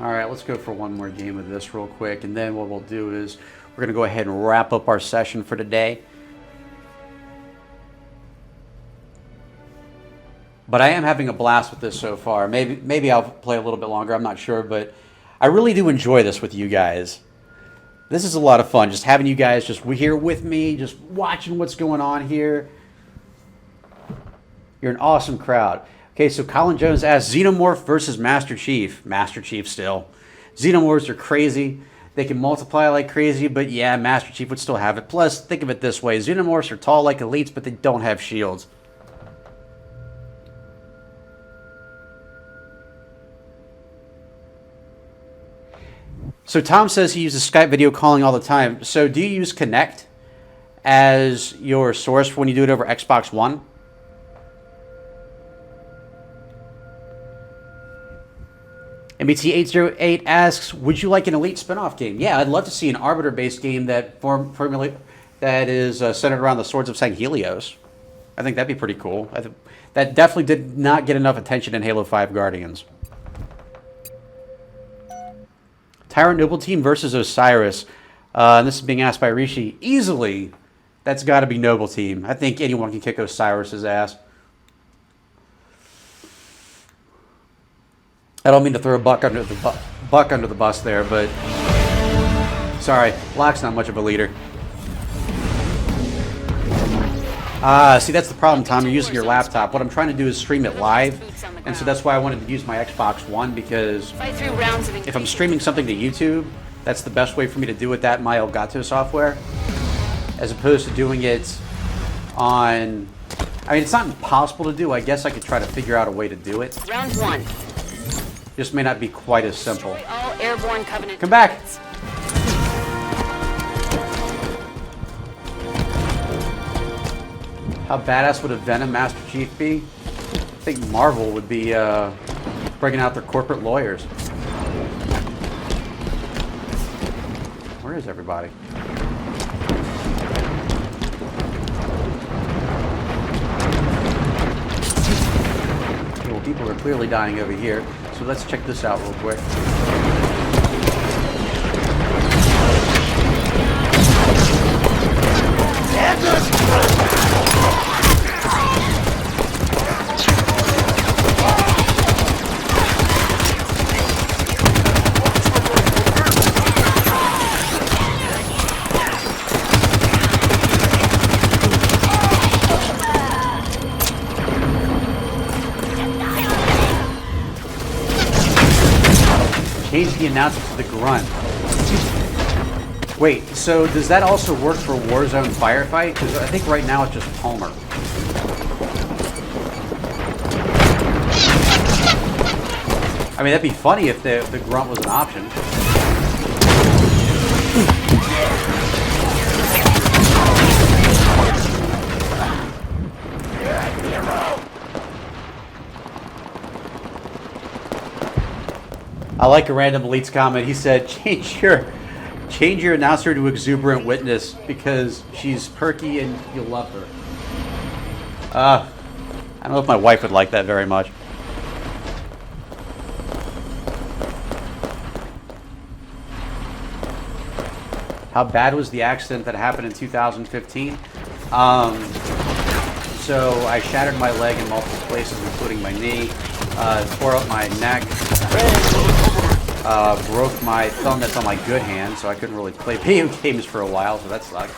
All right, let's go for one more game of this real quick, and then what we'll do is we're going to go ahead and wrap up our session for today. But I am having a blast with this so far. Maybe I'll play a little bit longer, I'm not sure, but I really do enjoy this with you guys. This is a lot of fun, just having you guys just here with me, just watching what's going on here. You're an awesome crowd. Okay, so Colin Jones asks, Xenomorph versus Master Chief. Master Chief still. Xenomorphs are crazy. They can multiply like crazy, but yeah, Master Chief would still have it. Plus, think of it this way. Xenomorphs are tall like elites, but they don't have shields. So Tom says he uses Skype video calling all the time. So do you use Connect as your source for when you do it over Xbox One? MBT808 asks, would you like an Elite spinoff game? Yeah, I'd love to see an Arbiter-based game that is centered around the Swords of Sanghelios. I think that'd be pretty cool. That definitely did not get enough attention in Halo 5 Guardians. Tyrant Noble Team versus Osiris. And this is being asked by Rishi. Easily, that's got to be Noble Team. I think anyone can kick Osiris's ass. I don't mean to throw a buck under the bus there, but sorry, Locke's not much of a leader. See, that's the problem, Tom. You're using your laptop. What I'm trying to do is stream it live, and so that's why I wanted to use my Xbox One, because if I'm streaming something to YouTube, that's the best way for me to do it, that my Elgato software, as opposed to doing it on... I mean, it's not impossible to do. I guess I could try to figure out a way to do it. Round 1. Just may not be quite as simple. Destroy all airborne Covenant. Come back! targets. How badass would a Venom Master Chief be? I think Marvel would be bringing out their corporate lawyers. Where is everybody? Okay, well, people are clearly dying over here, so let's check this out real quick. Change the announcer to the grunt. Wait, so does that also work for Warzone Firefight? Because I think right now it's just Palmer. I mean, that'd be funny if the grunt was an option. I like a random elites comment. He said, change your announcer to exuberant witness because she's perky and you'll love her. I don't know if my wife would like that very much. How bad was the accident that happened in 2015? So I shattered my leg in multiple places, including my knee, tore up my neck, broke my thumb that's on my good hand, so I couldn't really play video games for a while, so that sucked.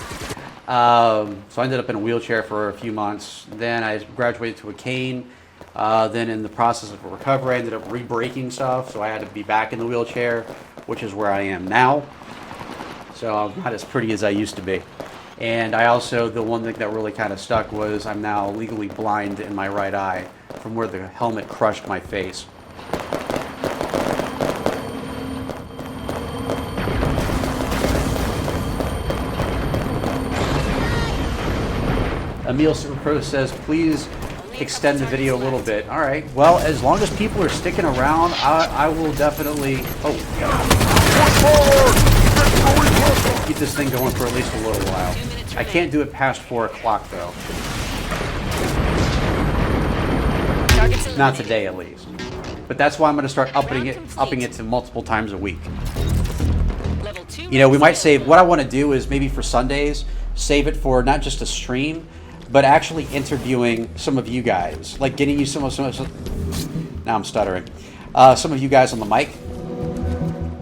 So I ended up in a wheelchair for a few months. Then I graduated to a cane. Then in the process of recovery, I ended up re-breaking stuff, so I had to be back in the wheelchair, which is where I am now. So I'm not as pretty as I used to be. And I also, the one thing that really kind of stuck was I'm now legally blind in my right eye from where the helmet crushed my face. Emil Superpro says, please extend the video a little bit. All right. Well, as long as people are sticking around, I will definitely... Oh, keep this thing going for at least a little while. I can't do it past 4 o'clock, though. Not today, at least. But that's why I'm going to start upping it to multiple times a week. You know, we might save... What I want to do is maybe for Sundays, save it for not just a stream, but actually interviewing some of you guys, like getting you some. Now I'm stuttering. Some of you guys on the mic,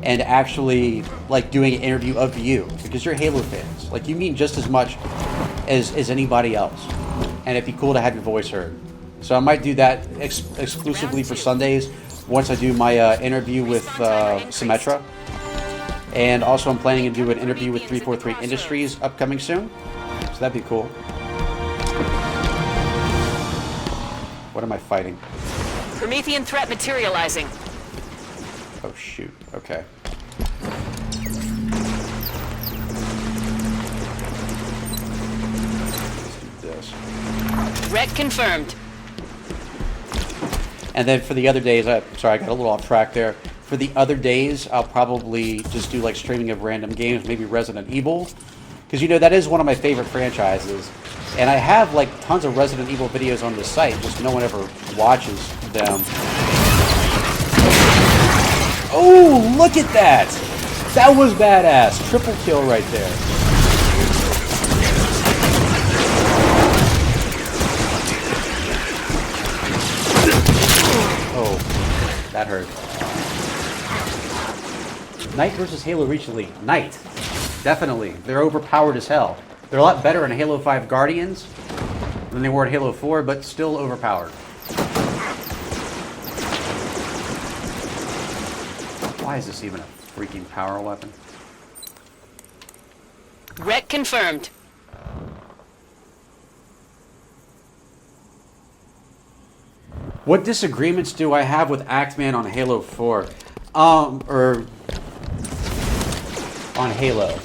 and actually like doing an interview of you, because you're Halo fans. Like you mean just as much as anybody else, and it'd be cool to have your voice heard. So I might do that exclusively for Sundays once I do my interview with Symmetra, and also I'm planning to do an interview with 343 Industries upcoming soon. So that'd be cool. What am I fighting? Promethean threat materializing. Oh shoot, okay. Let's do this. Threat confirmed. And then for the other days, sorry, I got a little off track there. For the other days, I'll probably just do like streaming of random games, maybe Resident Evil. Because you know, that is one of my favorite franchises. And I have like tons of Resident Evil videos on the site, just no one ever watches them. Oh, look at that! That was badass. Triple kill right there. Oh. That hurt. Knight versus Halo Reach Elite. Knight. Definitely. They're overpowered as hell. They're a lot better in Halo 5 Guardians than they were in Halo 4, but still overpowered. Why is this even a freaking power weapon? Wreck confirmed. What disagreements do I have with Actman on Halo 4? Or on Halo.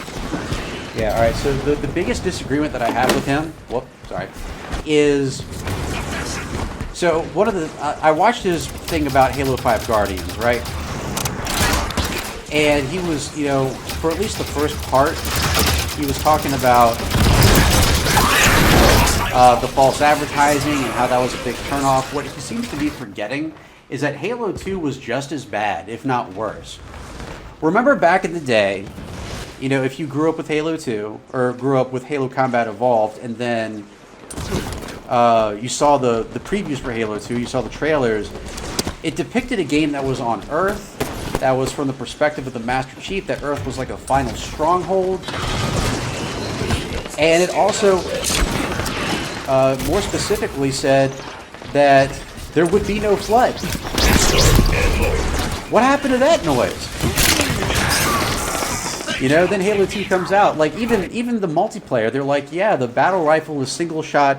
Yeah, alright, so the biggest disagreement that I have with him, is... So, one of the... I watched his thing about Halo 5 Guardians, right? And he was, you know, for at least the first part, he was talking about the false advertising and how that was a big turnoff. What he seems to be forgetting is that Halo 2 was just as bad, if not worse. Remember back in the day, you know, if you grew up with Halo 2, or grew up with Halo Combat Evolved, and then you saw the previews for Halo 2, you saw the trailers, it depicted a game that was on Earth, that was from the perspective of the Master Chief, that Earth was like a final stronghold. And it also, more specifically, said that there would be no flood. What happened to that noise? You know, then Halo 2 comes out. Like, even the multiplayer, they're like, yeah, the battle rifle is single shot,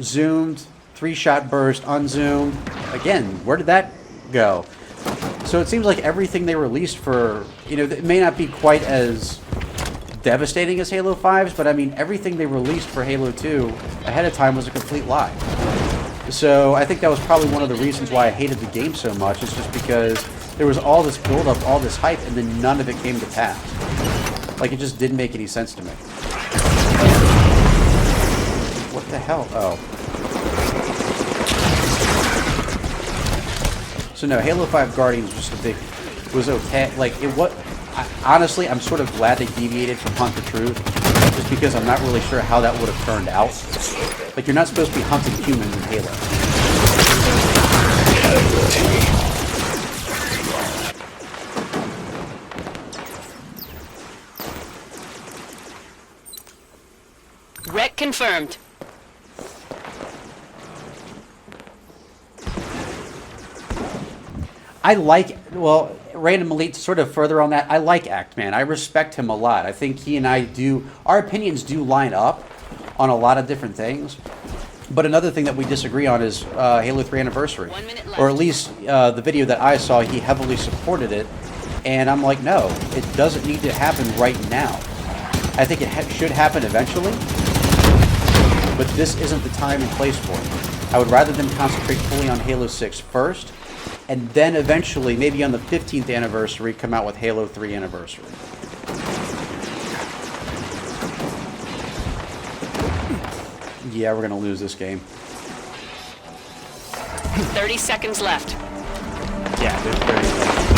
zoomed, 3-shot burst, unzoomed. Again, where did that go? So it seems like everything they released for, you know, it may not be quite as devastating as Halo 5's, but I mean, everything they released for Halo 2 ahead of time was a complete lie. So I think that was probably one of the reasons why I hated the game so much, is just because there was all this build-up, all this hype, and then none of it came to pass. Like, it just didn't make any sense to me. What the hell? Oh. So no, Halo 5 Guardians was okay. Like, honestly, I'm sort of glad they deviated from Hunt the Truth, just because I'm not really sure how that would have turned out. Like, you're not supposed to be hunting humans in Halo. Wreck confirmed. I like, well, Random Elite, sort of further on that, I like Actman. I respect him a lot. I think he and I our opinions do line up on a lot of different things. But another thing that we disagree on is Halo 3 Anniversary. 1 minute left. Or at least the video that I saw, he heavily supported it. And I'm like, no, it doesn't need to happen right now. I think it should happen eventually. But this isn't the time and place for it. I would rather them concentrate fully on Halo 6 first, and then eventually, maybe on the 15th anniversary, come out with Halo 3 Anniversary. Yeah, we're going to lose this game. 30 seconds left. Yeah, there's 30 seconds.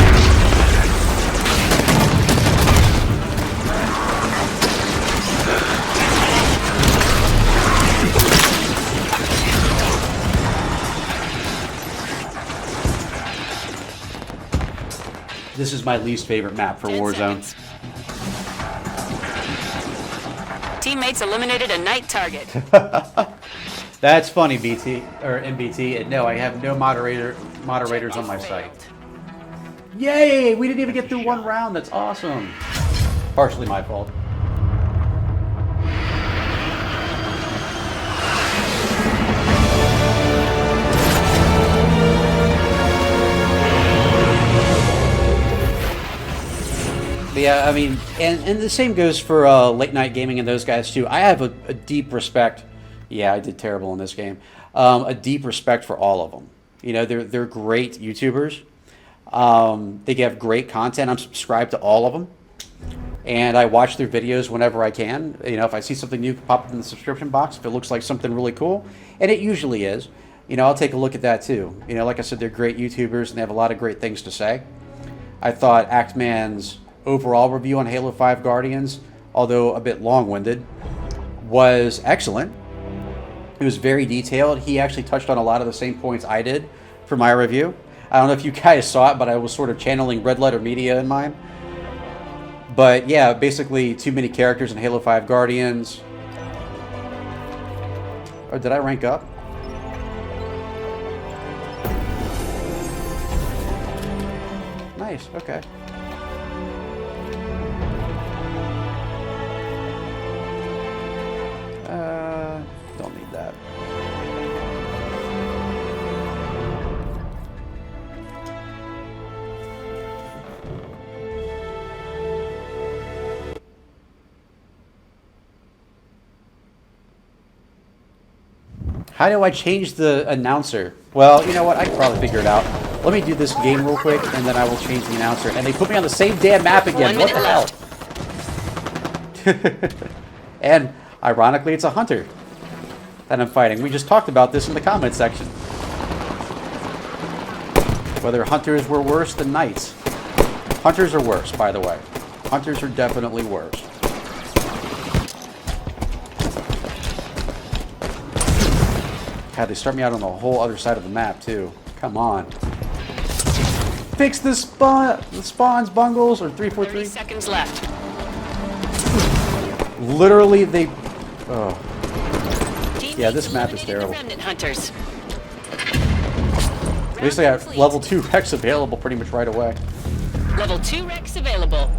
This is my least favorite map for 10 Warzone. seconds. Teammates eliminated a night target. That's funny, BT or MBT. And no, I have no moderators on my site. Yay! We didn't even get through one round. That's awesome. Partially my fault. Yeah, I mean, and the same goes for late night gaming and those guys too. I have a deep respect. Yeah, I did terrible in this game. A deep respect for all of them. You know, they're great YouTubers. They have great content. I'm subscribed to all of them, and I watch their videos whenever I can. You know, if I see something new pop up in the subscription box, if it looks like something really cool, and it usually is, you know, I'll take a look at that too. You know, like I said, they're great YouTubers and they have a lot of great things to say. I thought Actman's overall review on Halo 5 Guardians, although a bit long-winded, was excellent. It was very detailed. He actually touched on a lot of the same points I did for my review. I don't know if you guys saw it, but I was sort of channeling Red Letter Media in mine. But yeah, basically too many characters in Halo 5 Guardians. Oh, did I rank up? Nice, okay. Don't need that. How do I change the announcer? Well, you know what? I can probably figure it out. Let me do this game real quick, and then I will change the announcer. And they put me on the same damn map again. What the hell? And ironically, it's a hunter that I'm fighting. We just talked about this in the comment section. Whether hunters were worse than knights. Hunters are worse, by the way. Hunters are definitely worse. God, they start me out on the whole other side of the map, too. Come on. Fix the spawns, Bungles, or 343. 30 seconds left. Literally, they... Oh. Teammates Yeah, this map is eliminated terrible. the remnant hunters. Basically, I have level 2 Rex available pretty much right away. Level 2 Rex available.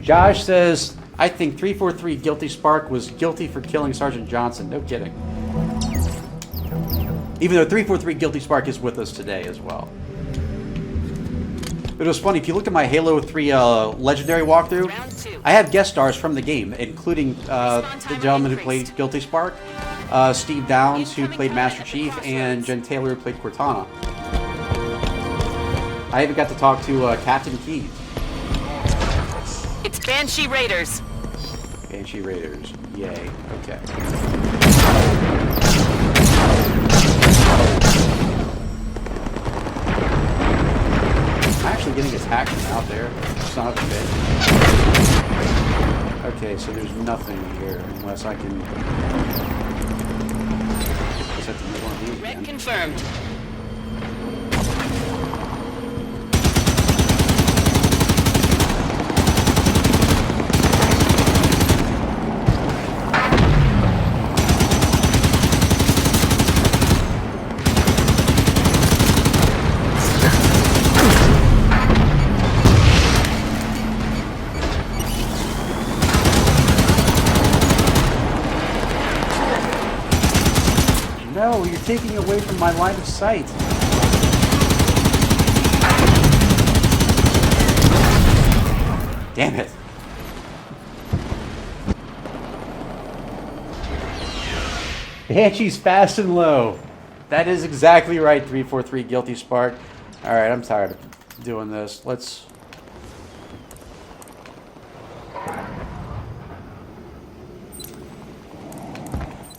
Josh says, I think 343 Guilty Spark was guilty for killing Sergeant Johnson. No kidding. Even though 343 Guilty Spark is with us today as well. It was funny, if you look at my Halo 3 Legendary walkthrough, Round 2. I have guest stars from the game, including the gentleman who played Guilty Spark, Steve Downs, who played Master Chief, and Jen Taylor, who played Cortana. I even got to talk to Captain Key. It's Banshee Raiders. Banshee Raiders. Yay. Okay. I'm actually getting attacked from out there. Son of a bitch. Okay, so there's nothing here unless I can... Just have to use one of these Red again. confirmed. No, you're taking away from my line of sight. Damn it. Banshee's fast and low. That is exactly right, 343 Guilty Spark. Alright, I'm tired of doing this. Let's...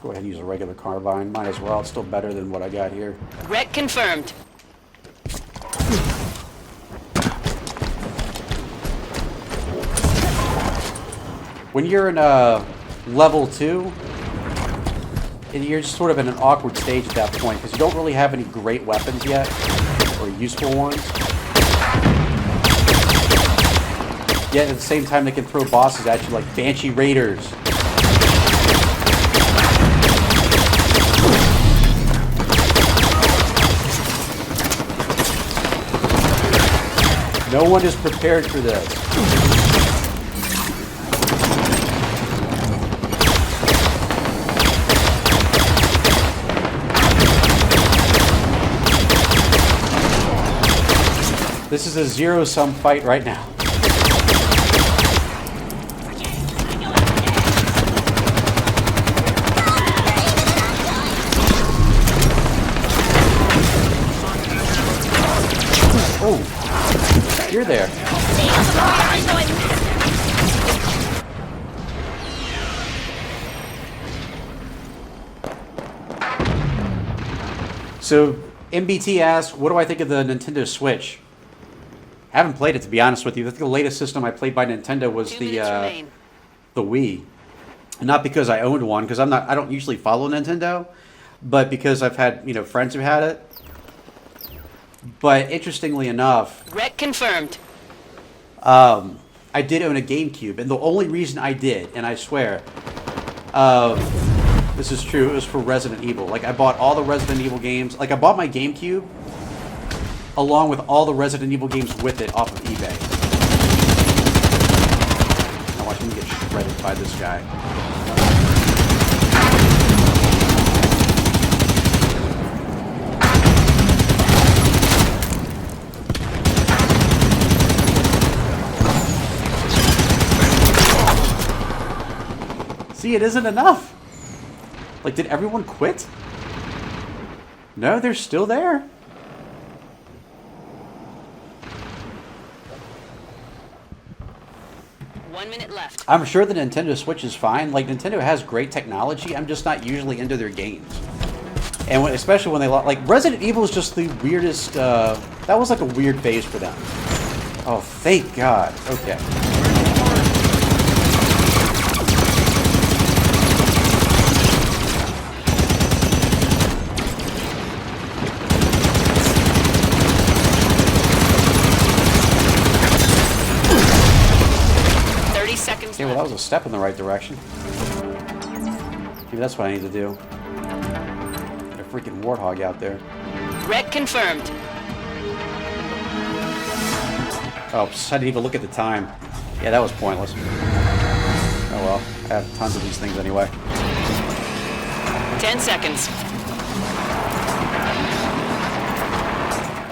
go ahead and use a regular carbine. Might as well. It's still better than what I got here. Red confirmed. When you're in level 2, you're just sort of in an awkward stage at that point because you don't really have any great weapons yet, or useful ones. Yet at the same time, they can throw bosses at you like Banshee Raiders. No one is prepared for this. This is a zero-sum fight right now. Oh, you're there. So, MBT asks, what do I think of the Nintendo Switch? I haven't played it, to be honest with you. I think the latest system I played by Nintendo was 2 minutes remain. the Wii. Not because I owned one, because I don't usually follow Nintendo, but because I've had, you know, friends who had it. But interestingly enough, Wreck confirmed. I did own a GameCube, and the only reason I did, and I swear, this is true, it was for Resident Evil. Like, I bought all the Resident Evil games. Like, I bought my GameCube along with all the Resident Evil games with it off of eBay. Now watch me get shredded by this guy. See, it isn't enough. Like, did everyone quit? No, they're still there. One minute left. I'm sure the Nintendo Switch is fine. Like, Nintendo has great technology. I'm just not usually into their games. And especially when they... Like, Resident Evil is just the weirdest... that was like a weird phase for them. Oh, thank God. Okay. 30 seconds Okay, well, that left. was a step in the right direction. Maybe that's what I need to do. Get a freaking warthog out there. Wreck confirmed. Oh, I didn't even look at the time. Yeah, that was pointless. Oh well, I have tons of these things anyway. 10 seconds.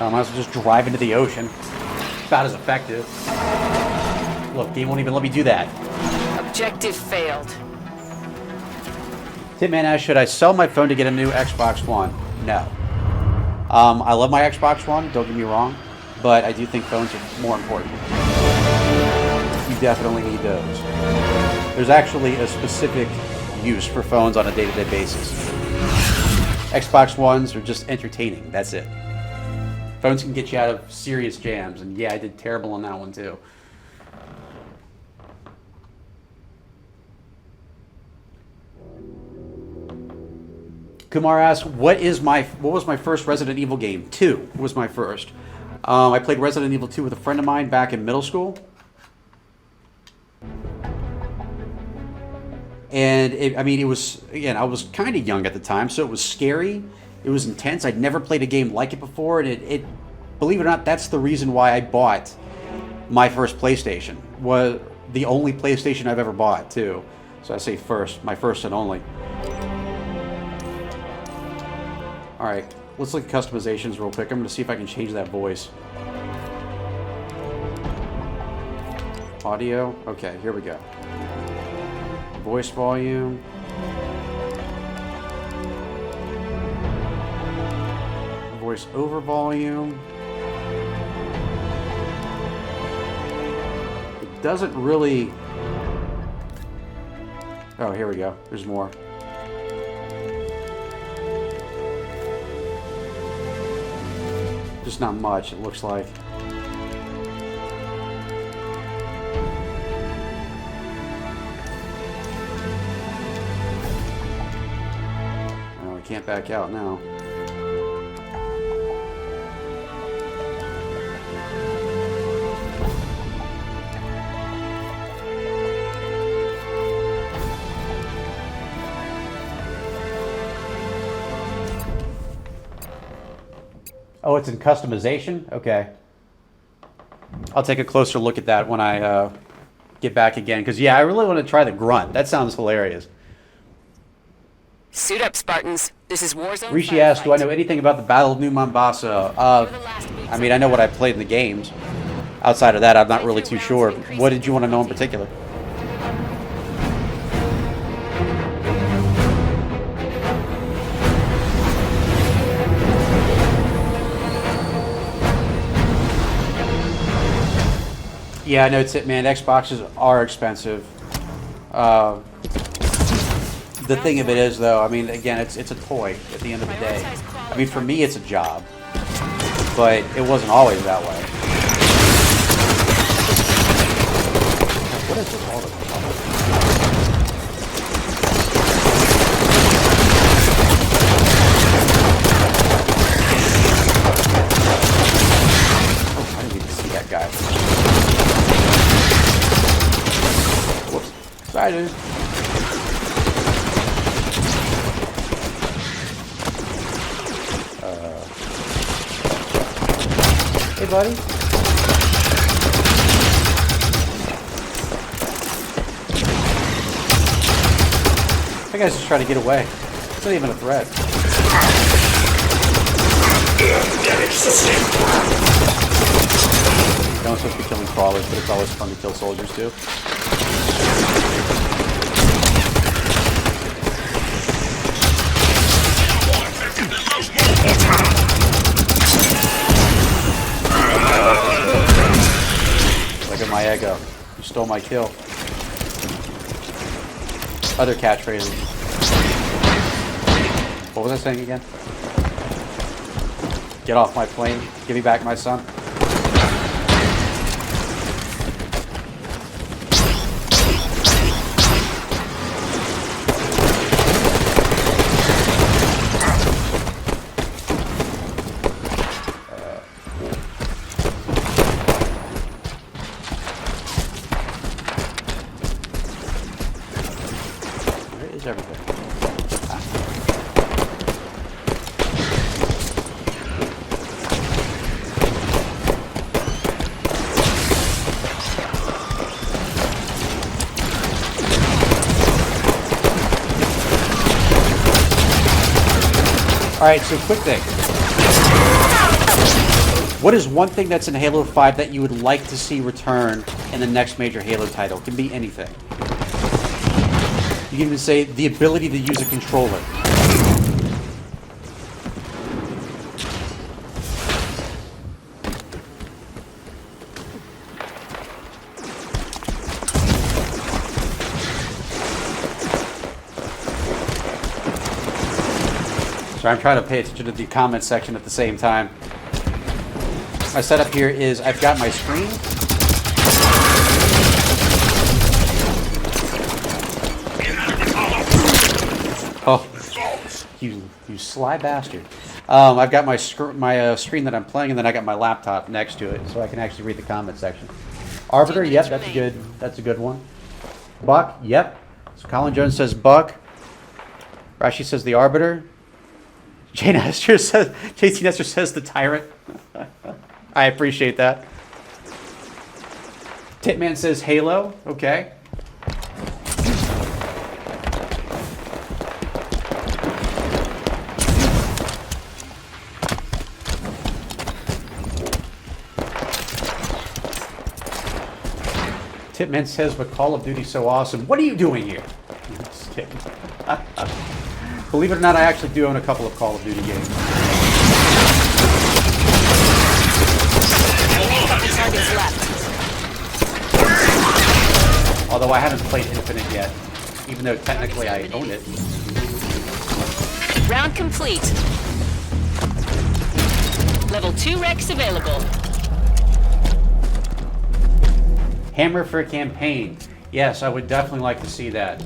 I might as well just drive into the ocean. About as effective. Look, game won't even let me do that. Objective failed. Hitman asks, should I sell my phone to get a new Xbox One? No. I love my Xbox One, don't get me wrong, but I do think phones are more important. You definitely need those. There's actually a specific use for phones on a day-to-day basis. Xbox Ones are just entertaining, that's it. Phones can get you out of serious jams, and yeah, I did terrible on that one too. Kumar asks, what was my first Resident Evil game? 2 was my first. I played Resident Evil 2 with a friend of mine back in middle school. And it was, again, I was kind of young at the time, so it was scary. It was intense. I'd never played a game like it before, and it believe it or not, that's the reason why I bought my first PlayStation. Was the only PlayStation I've ever bought, too. So I say first, my first and only. Alright, let's look at customizations real quick. I'm going to see if I can change that voice. Audio. Okay, here we go. Voice volume. Voice over volume. It doesn't really... Oh, here we go. There's more. Just not much, it looks like. Oh, I can't back out now. Oh, it's in customization? Okay. I'll take a closer look at that when I get back again. Because, yeah, I really want to try the grunt. That sounds hilarious. Suit up, Spartans. This is Warzone. Rishi asked, do I know anything about the Battle of New Mombasa? I mean, I know what I played in the games. Outside of that, I'm not really too sure. What did you want to know in particular? Yeah, I know it's it, man. Xboxes are expensive. The thing of it is, though, I mean, again, it's a toy at the end of the day. I mean, for me, it's a job, but it wasn't always that way. What is this all about? Hi, dude. Hey, buddy. That guy's just trying to get away. It's not even a threat. No one's supposed to be killing crawlers, but it's always fun to kill soldiers too. Look at my ego. You stole my kill. Other catchphrases. What was I saying again? Get off my plane. Give me back my son. Where is everything? All right, so quick thing. What is one thing that's in Halo 5 that you would like to see return in the next major Halo title? It can be anything. You can even say the ability to use a controller. So I'm trying to pay attention to the comment section at the same time. My setup here is I've got my screen. Oh, you sly bastard. I've got my screen that I'm playing, and then I got my laptop next to it, so I can actually read the comment section. Arbiter, yep, that's a good one. Buck, yep. So Colin Jones says Buck. Rashi says the Arbiter. JT Nestor says the Tyrant. I appreciate that. Titman says Halo. Okay. Titman says, but Call of Duty's so awesome. What are you doing here? Just kidding. Believe it or not, I actually do own a couple of Call of Duty games. Targets left. Although I haven't played Infinite yet, even though technically I own it. Round complete. Level 2 Rex available. Hammer for a campaign. Yes, I would definitely like to see that.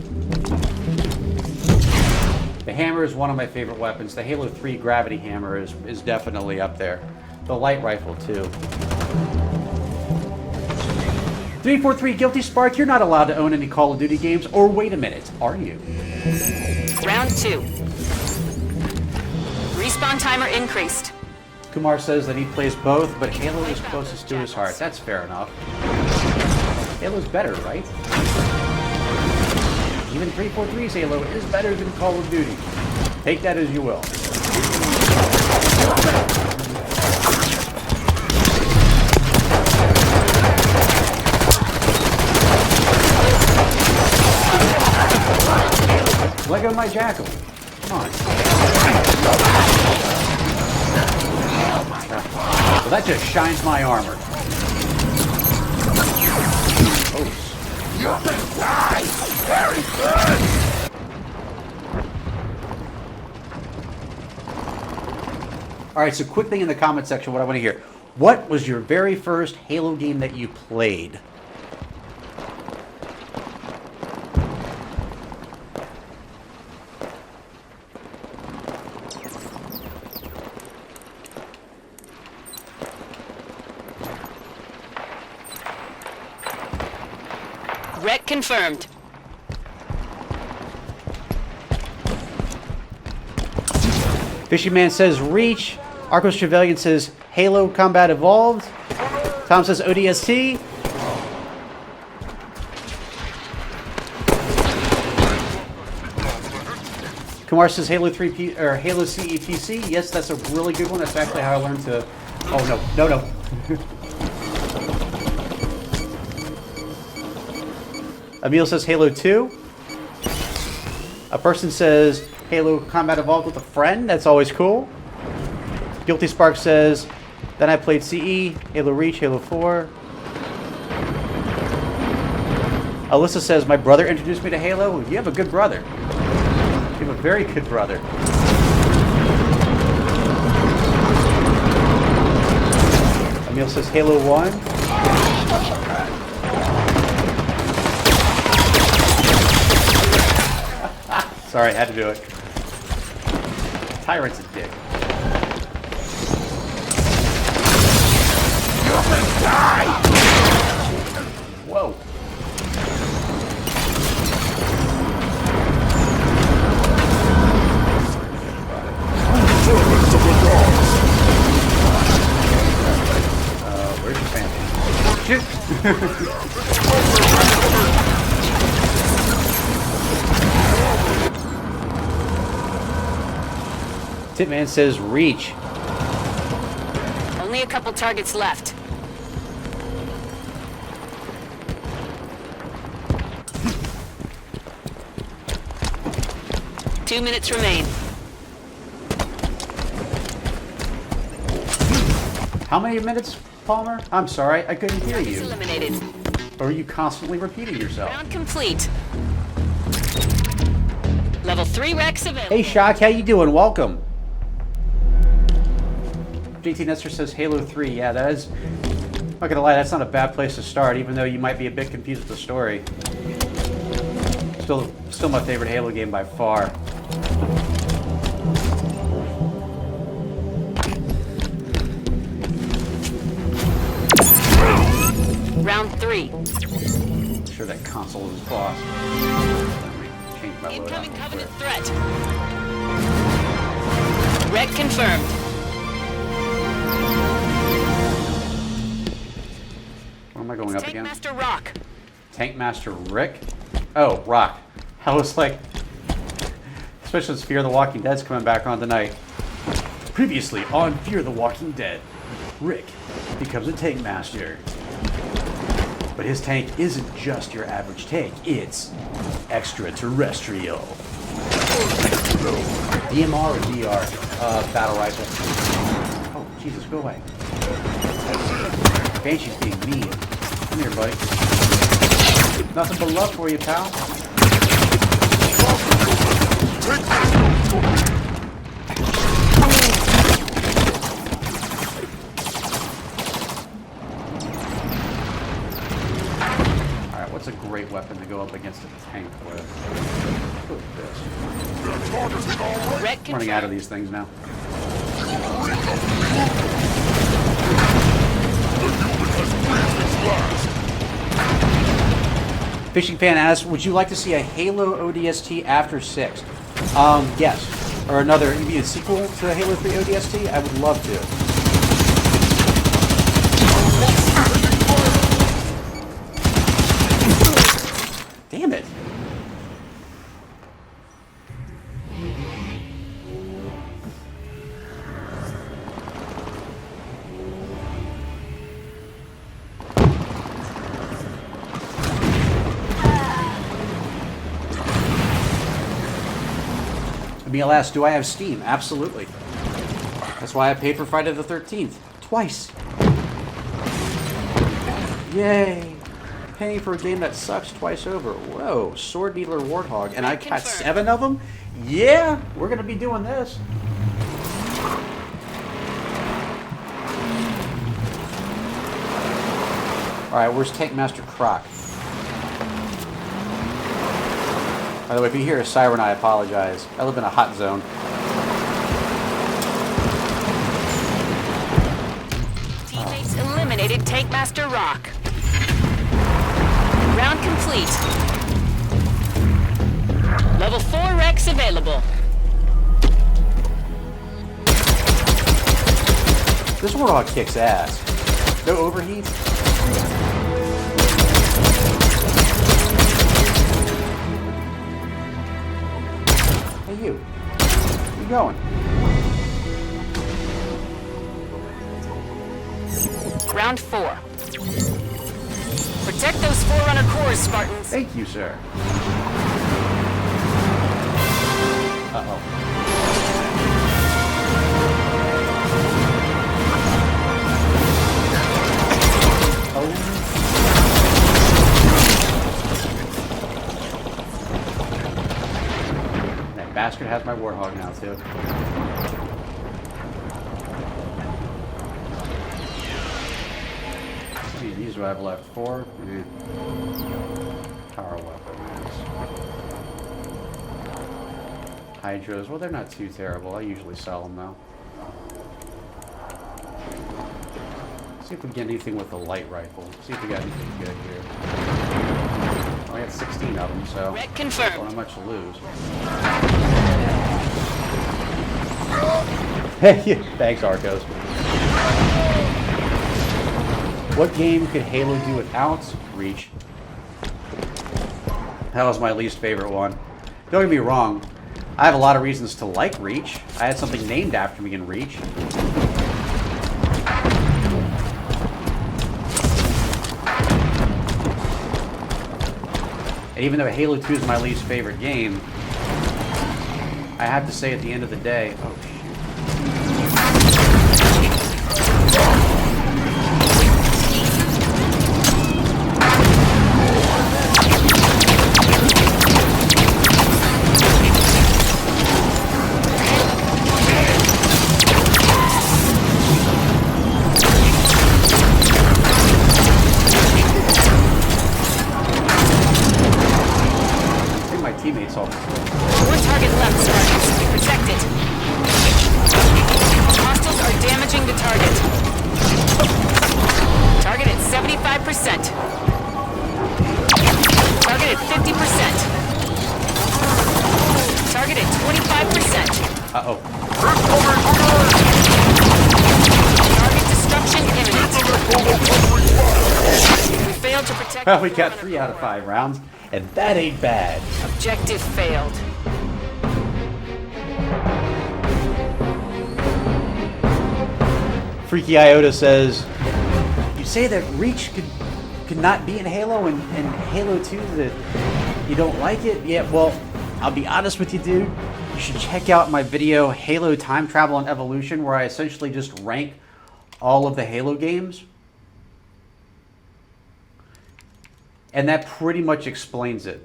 The hammer is one of my favorite weapons. The Halo 3 gravity hammer is definitely up there. The light rifle, too. 343 Guilty Spark, you're not allowed to own any Call of Duty games. Or wait a minute, are you? Round 2. Respawn timer increased. Kumar says that he plays both, but Halo is closest to his heart. That's fair enough. Halo's better, right? Even 343's Halo is better than Call of Duty. Take that as you will. Let go my jackal. Come on. Well, that just shines my armor. Oh. You're gonna die! Very good! All right, so quick thing in the comment section, what I want to hear. What was your very first Halo game that you played? Wreck confirmed. Fishy Man says Reach. Arcos Trevelyan says Halo Combat Evolved. Tom says ODST. Kumar says Halo 3 or Halo CEPC. Yes, that's a really good one. That's actually how I learned to. Oh no. Emil says Halo 2. A person says Halo Combat Evolved with a friend. That's always cool. Guilty Spark says, then I played CE, Halo Reach, Halo 4. Alyssa says, my brother introduced me to Halo. You have a good brother. You have a very good brother. Emil says Halo 1. Sorry, I had to do it. Tyrant's a dick. Whoa. Where's your family? Shit. Titman says Reach. Only a couple targets left. Two minutes remain. How many minutes, Palmer? I'm sorry, I couldn't hear Targets you. eliminated. Or are you constantly repeating yourself? Round complete. Level 3 Rex available. Hey, Shock, how you doing? Welcome. JT Nestor says Halo 3. Yeah, that is... I'm not gonna lie, that's not a bad place to start, even though you might be a bit confused with the story. Still my favorite Halo game by far. Round 3. I'm sure that console is boss. Change my loadout Incoming real Covenant quick. threat. Wreck confirmed. What am I going up Tank against? Master Rock. Tank Master Rick? Oh, Rock. I was like, especially since Fear the Walking Dead's coming back on tonight. Previously on Fear the Walking Dead, Rick becomes a Tank Master. But his tank isn't just your average tank, it's extraterrestrial. DMR or DR? Battle rifle. Oh, Jesus, go away. Banshee's being mean. Come here, buddy. Nothing but love for you, pal. Alright, what's a great weapon to go up against a tank with? Look at this. Wreck I'm running out of confirmed. these things now. Fishing Fan asks, would you like to see a Halo ODST after 6? Yes. Or another, maybe a sequel to Halo 3 ODST? I would love to. Damn it. Emil asks, do I have Steam? Absolutely. That's why I paid for Friday the 13th. Twice. Yay. Paying for a game that sucks twice over. Whoa, Sword Needler Warthog. And I got 7 of them? Yeah, we're going to be doing this. Alright, where's Tank Master Croc? By the way, if you hear a siren, I apologize. I live in a hot zone. Teammates eliminated Tank Master Rock. Round complete. Level 4 Rex available. This Warthog kicks ass. No overheat. Hey you. Where you going? Round 4. Protect those Forerunner cores, Spartans. Thank you, sir. Uh-oh. Oh. That bastard has my Warthog now, too. How many of these do I have left? 4? Power weapons. Hydros. Well, they're not too terrible. I usually sell them, though. See if we get anything with a light rifle. See if we got anything good here. I got 16 of them, so Ret confirmed. not much to lose. Hey, thanks, Arcos. What game could Halo do without Reach? That was my least favorite one. Don't get me wrong, I have a lot of reasons to like Reach. I had something named after me in Reach. And even though Halo 2 is my least favorite game, I have to say at the end of the day, oh shoot. Teammates all. One target left, Spartans. Protect it. Hostiles are damaging the target. Target at 75%. Target at 50%. Target at 25%. Uh-oh. Target destruction imminent. We failed to protect. Well, we got 3 out of 5 rounds, and that ain't bad. Objective failed. Freaky Iota says, you say that Reach could not be in Halo and Halo 2 that you don't like it? Yeah, well, I'll be honest with you, dude. You should check out my video, Halo Time Travel and Evolution, where I essentially just rank all of the Halo games. And that pretty much explains it.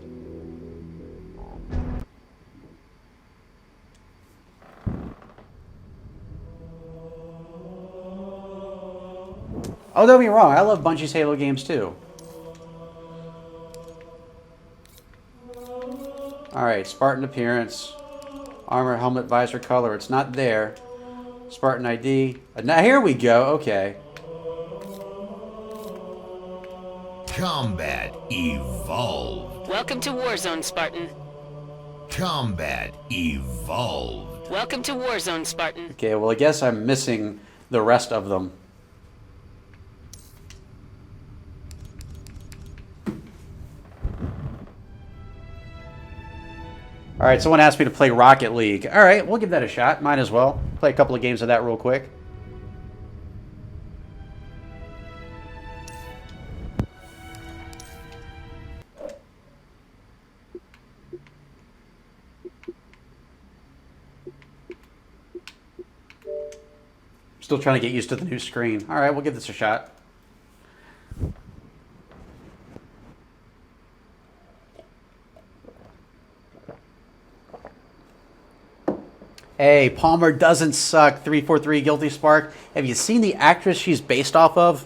Oh, don't get me wrong, I love Bungie's Halo games too. Alright, Spartan appearance. Armor, helmet, visor, color. It's not there. Spartan ID. Now here we go, okay. Combat evolved. Welcome to Warzone, Spartan. Combat evolved. Welcome to Warzone, Spartan. Okay, well I guess I'm missing the rest of them. Alright, someone asked me to play Rocket League. Alright, we'll give that a shot. Might as well. Play a couple of games of that real quick. Still trying to get used to the new screen. Alright, we'll give this a shot. Hey, Palmer doesn't suck. 343 Guilty Spark. Have you seen the actress she's based off of?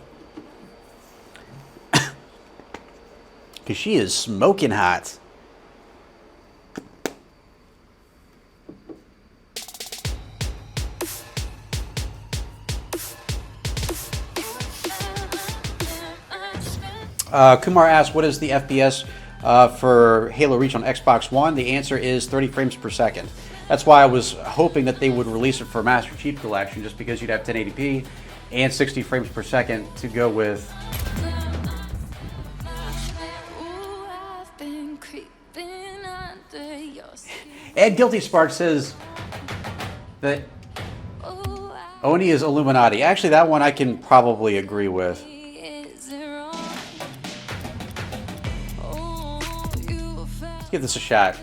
Because she is smoking hot. Kumar asked, what is the FPS for Halo Reach on Xbox One? The answer is 30 frames per second. That's why I was hoping that they would release it for Master Chief Collection, just because you'd have 1080p and 60 frames per second to go with. And Guilty Spark says that Oni is Illuminati. Actually, that one I can probably agree with. Let's give this a shot.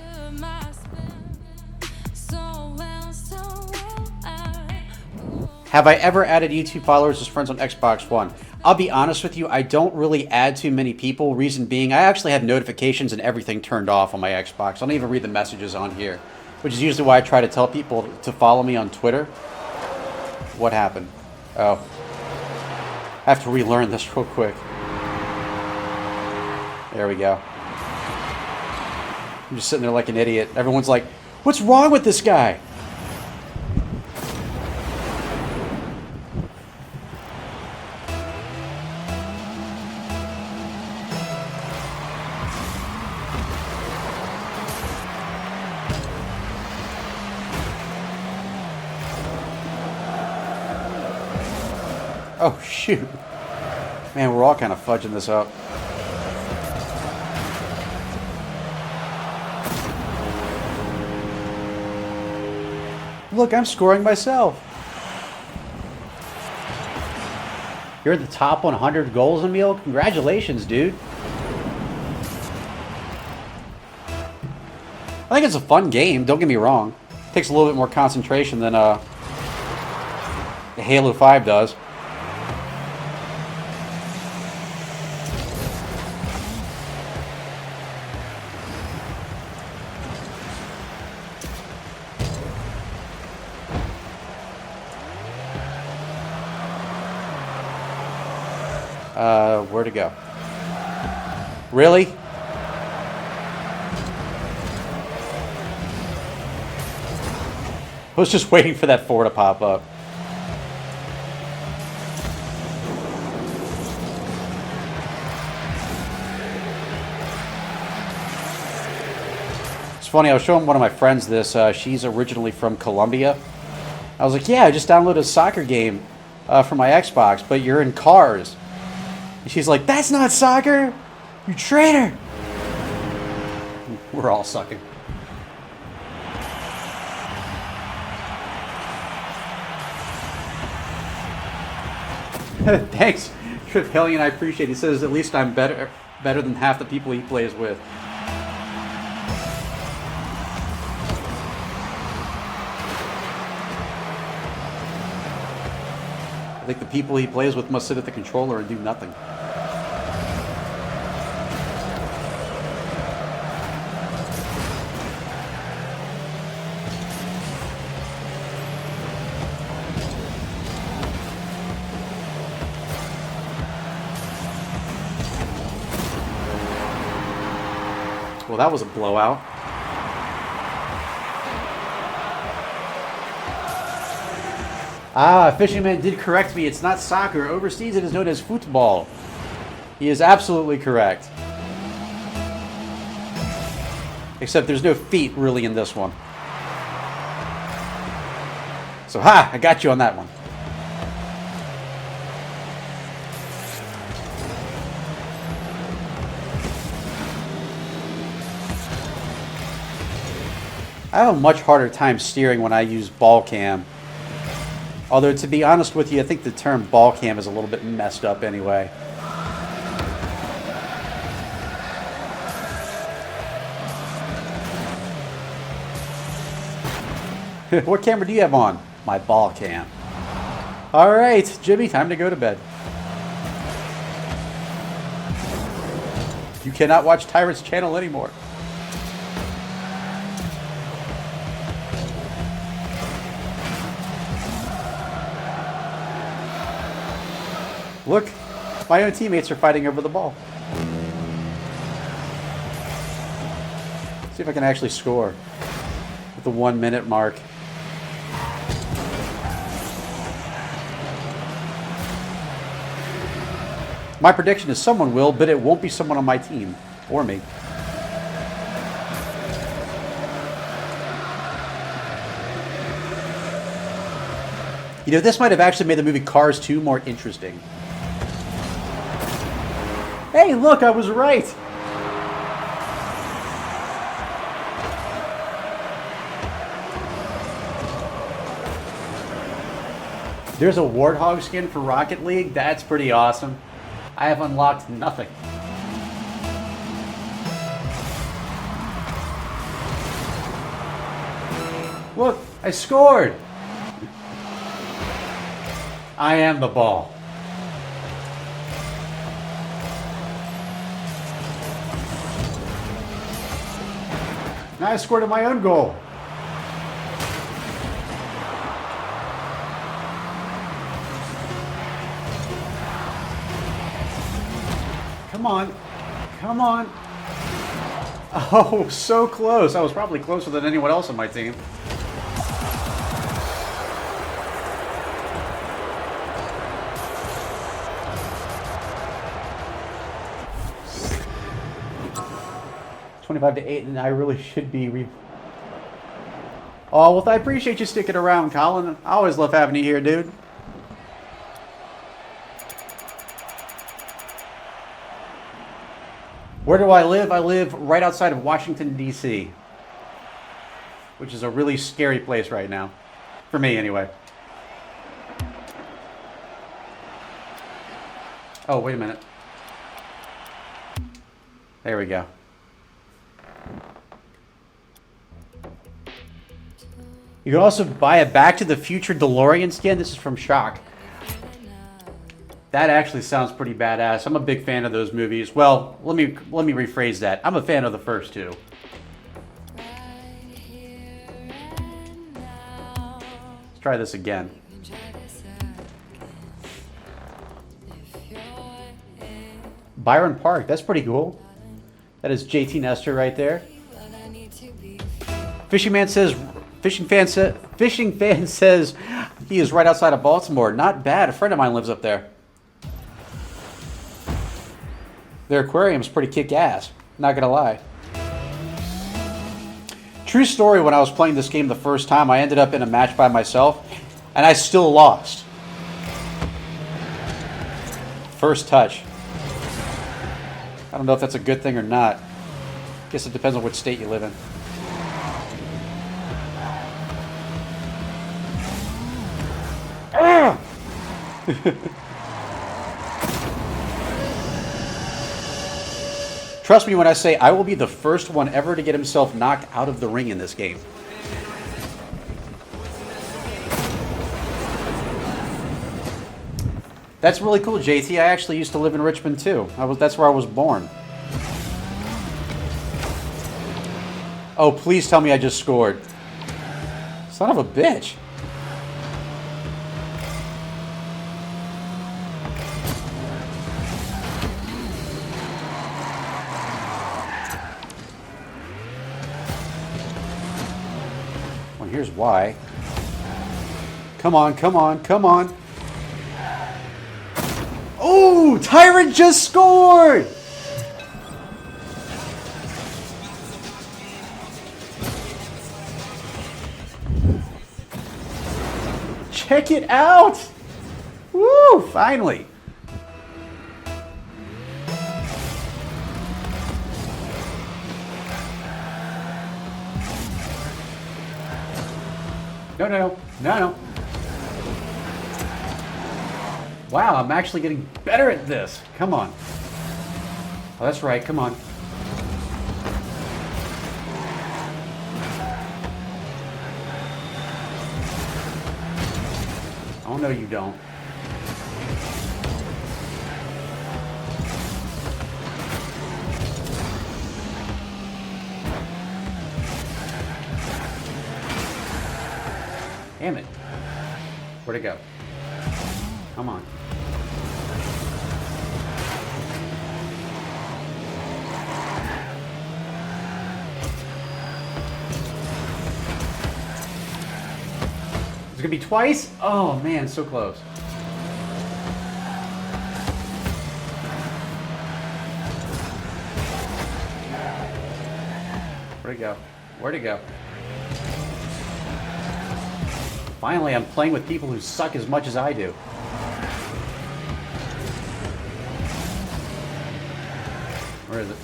Have I ever added YouTube followers as friends on Xbox One? I'll be honest with you, I don't really add too many people. Reason being, I actually have notifications and everything turned off on my Xbox. I don't even read the messages on here, which is usually why I try to tell people to follow me on Twitter. What happened? Oh. I have to relearn this real quick. There we go. I'm just sitting there like an idiot. Everyone's like, what's wrong with this guy? Oh, shoot. Man, we're all kind of fudging this up. Look, I'm scoring myself. You're at the top 100 goals, Emil? Congratulations, dude. I think it's a fun game, don't get me wrong. It takes a little bit more concentration than Halo 5 does. Where to go? Really? I was just waiting for that 4 to pop up. It's funny, I was showing one of my friends this. She's originally from Colombia. I was like, yeah, I just downloaded a soccer game for my Xbox, but you're in cars. And she's like, that's not soccer! You traitor! We're all sucking. Thanks, Tripillion, I appreciate it. He says, at least I'm better than half the people he plays with. I think the people he plays with must sit at the controller and do nothing. Well, that was a blowout. Ah, Fishing Man did correct me. It's not soccer. Overseas it is known as football. He is absolutely correct. Except there's no feet really in this one. So, ha! I got you on that one. I have a much harder time steering when I use ball cam. Although, to be honest with you, I think the term ball cam is a little bit messed up anyway. What camera do you have on? My ball cam. Alright, Jimmy, time to go to bed. You cannot watch Tyrant's channel anymore. Look, my own teammates are fighting over the ball. See if I can actually score at the 1 minute mark. My prediction is someone will, but it won't be someone on my team or me. You know, this might have actually made the movie Cars 2 more interesting. Hey, look, I was right. There's a Warthog skin for Rocket League. That's pretty awesome. I have unlocked nothing. Look, I scored. I am the ball. Now I scored my own goal. Come on. Come on. Oh, so close. I was probably closer than anyone else on my team. $25-8, and I really should be Oh, well, I appreciate you sticking around, Colin. I always love having you here, dude. Where do I live? I live right outside of Washington, D.C., which is a really scary place right now. For me, anyway. Oh, wait a minute. There we go. You can also buy a Back to the Future DeLorean skin. This is from Shock. That actually sounds pretty badass. I'm a big fan of those movies. Well, let me rephrase that. I'm a fan of the first two. Let's try this again. Byron Park. That's pretty cool. That is JT Nestor right there. Fishing fan says he is right outside of Baltimore. Not bad. A friend of mine lives up there. Their aquarium's pretty kick-ass. Not gonna lie. True story, when I was playing this game the first time, I ended up in a match by myself, and I still lost. First touch. I don't know if that's a good thing or not. Guess it depends on which state you live in. Trust me when I say I will be the first one ever to get himself knocked out of the ring in this game. That's really cool, JT. I actually used to live in Richmond too. That's where I was born. Oh, please tell me I just scored. Son of a bitch. Well, here's why. Come on, come on, come on. Oh, Tyrant just scored! Check it out! Woo, finally. No. Wow, I'm actually getting better at this. Come on. Oh, that's right. Come on. Oh, no, you don't. Damn it. Where'd it go? Come on. It's gonna be twice? Oh man, so close. Where'd it go? Where'd it go? Finally, I'm playing with people who suck as much as I do. Where is it?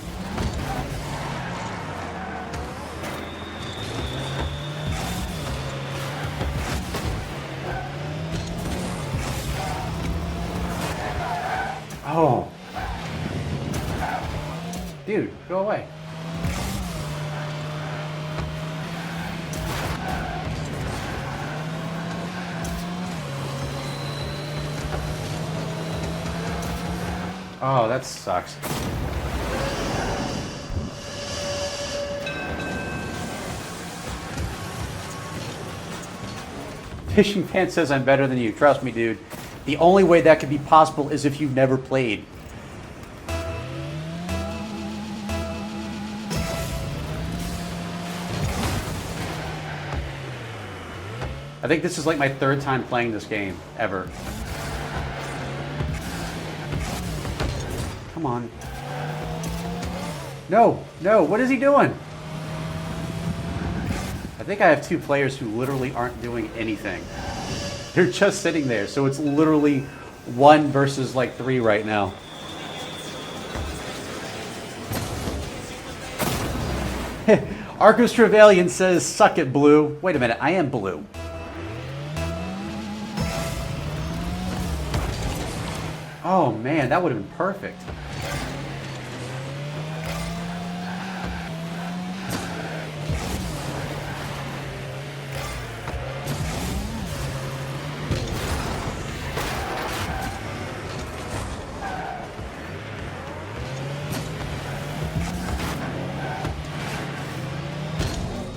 Oh. Dude, go away. Oh, that sucks. Fishing Fan says I'm better than you. Trust me, dude. The only way that could be possible is if you've never played. I think this is like my third time playing this game, ever. Come on. No, no, what is he doing? I think I have two players who literally aren't doing anything. They're just sitting there, so it's literally 1 versus like 3 right now. Arcos Trevelyan says, suck it, Blue. Wait a minute, I am Blue. Oh man, that would have been perfect.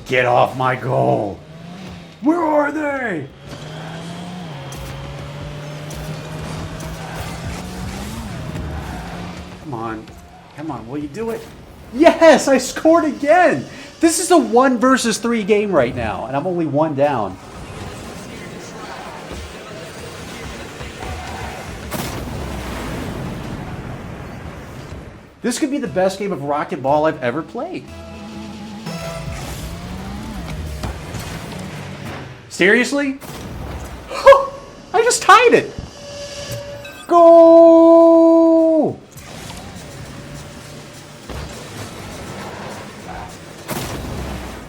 Get off my goal. Where are they? Come on. Come on, will you do it? Yes, I scored again. This is a 1 versus 3 game right now, and I'm only 1 down. This could be the best game of racquetball I've ever played. Seriously? I just tied it. Go!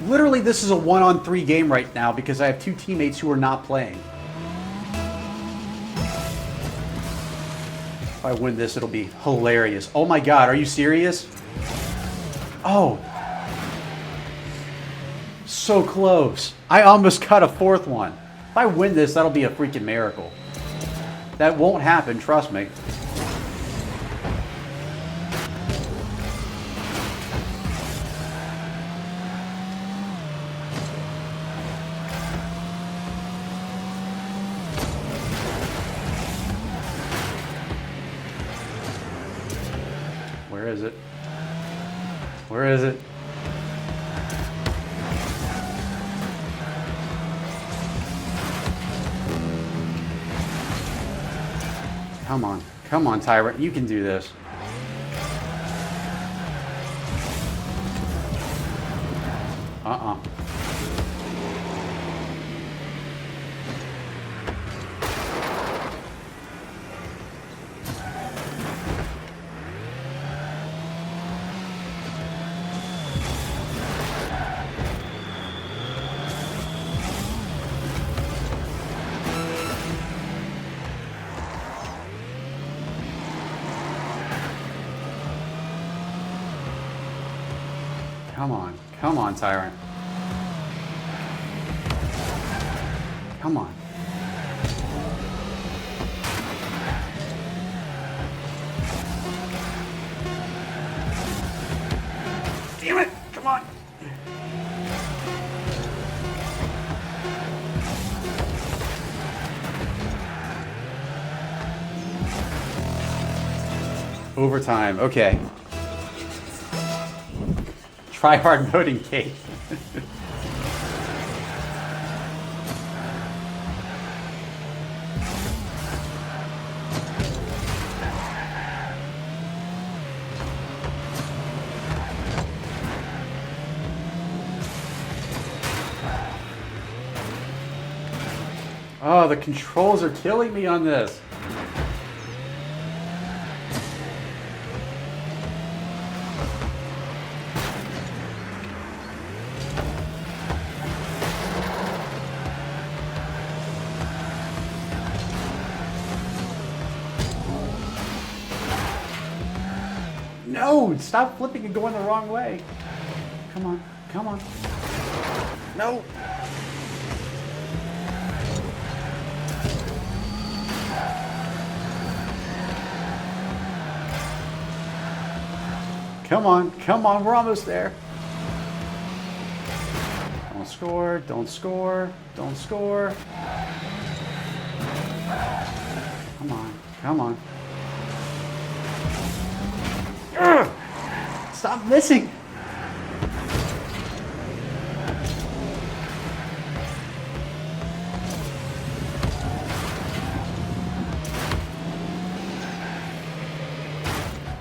Literally, this is a 1-on-3 game right now because I have 2 teammates who are not playing. If I win this, it'll be hilarious. Oh my god, are you serious? Oh. So close. I almost got a 4th one. If I win this, that'll be a freaking miracle. That won't happen, trust me. Where is it? Where is it? Come on, Tyrant, you can do this. Come on, Tyrant. Come on. Damn it! Come on. Overtime. Okay. Try hard voting, Kate. Oh, the controls are killing me on this. No, stop flipping and going the wrong way. Come on, come on. No. Come on, we're almost there. Don't score, don't score, don't score. Come on, come on. Ugh! Stop missing.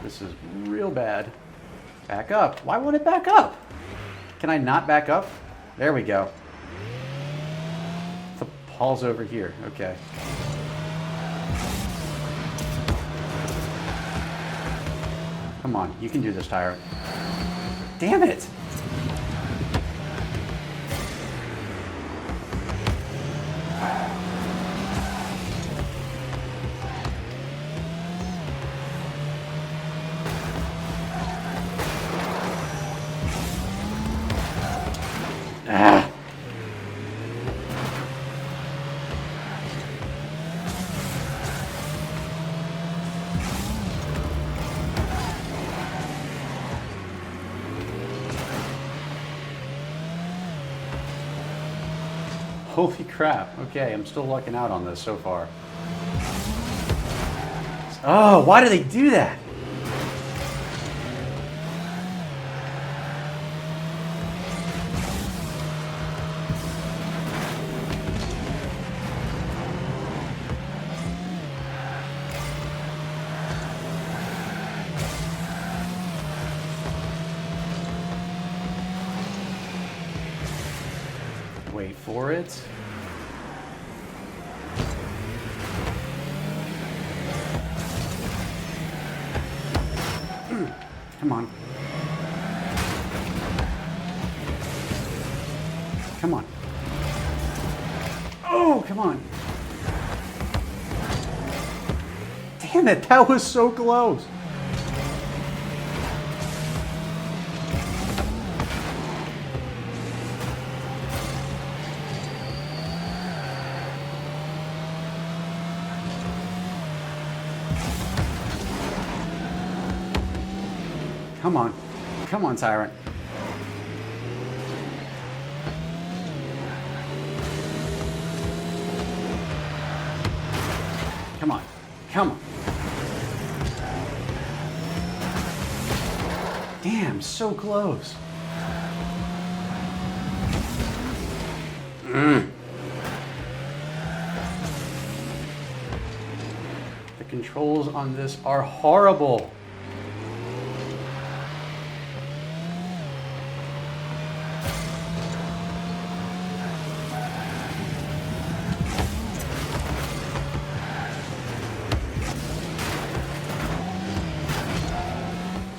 This is real bad. Back up. Why won't it back up? Can I not back up? There we go. The ball's over here. Okay. Come on, you can do this, Tyrant. Damn it! Ah. Holy crap. Okay, I'm still lucking out on this so far. Oh, why do they do that? Wait for it. Come on. Come on. Oh, come on. Damn it, that was so close. Come on. Come on, Tyrant. Come on. Come on. Damn, so close. The controls on this are horrible.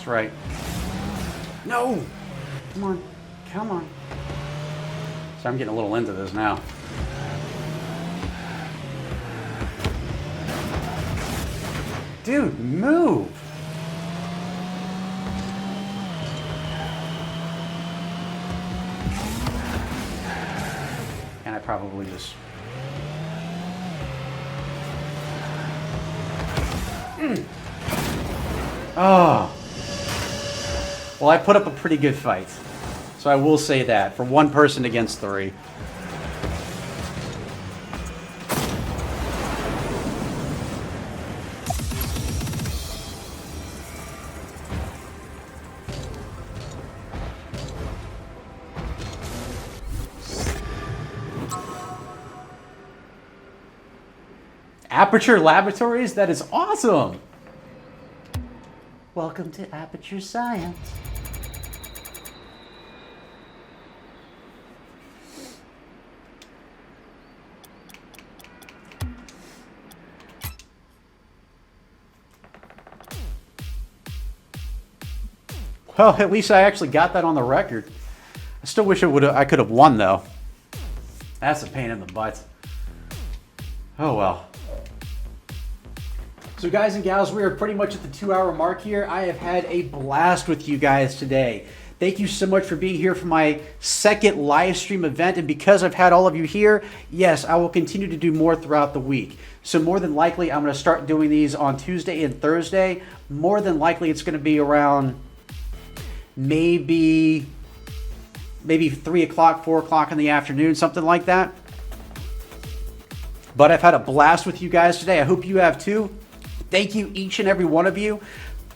Right. No! Come on. Come on. So I'm getting a little into this now. Dude, move! And I probably just... Oh! Well, I put up a pretty good fight. So I will say that, for one person against three. Aperture Laboratories? That is awesome! Welcome to Aperture Science. Well, at least I actually got that on the record. I still wish I could have won, though. That's a pain in the butt. Oh, well. So guys and gals, we are pretty much at the 2-hour mark here. I have had a blast with you guys today. Thank you so much for being here for my second live stream event. And because I've had all of you here, yes, I will continue to do more throughout the week. So more than likely, I'm going to start doing these on Tuesday and Thursday. More than likely, it's going to be around maybe 3 o'clock, 4 o'clock in the afternoon, something like that. But I've had a blast with you guys today. I hope you have too. Thank you, each and every one of you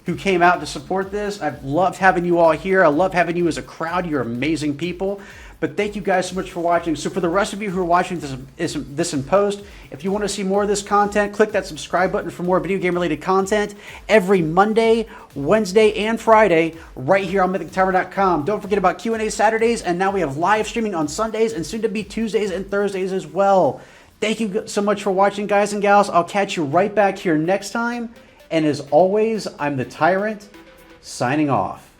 who came out to support this. I've loved having you all here. I love having you as a crowd. You're amazing people. But thank you guys so much for watching. So for the rest of you who are watching this in post, if you want to see more of this content, click that subscribe button for more video game related content every Monday, Wednesday, and Friday right here on MythicTyrant.com. Don't forget about Q&A Saturdays, and now we have live streaming on Sundays and soon to be Tuesdays and Thursdays as well. Thank you so much for watching, guys and gals. I'll catch you right back here next time. And as always, I'm the Tyrant, signing off.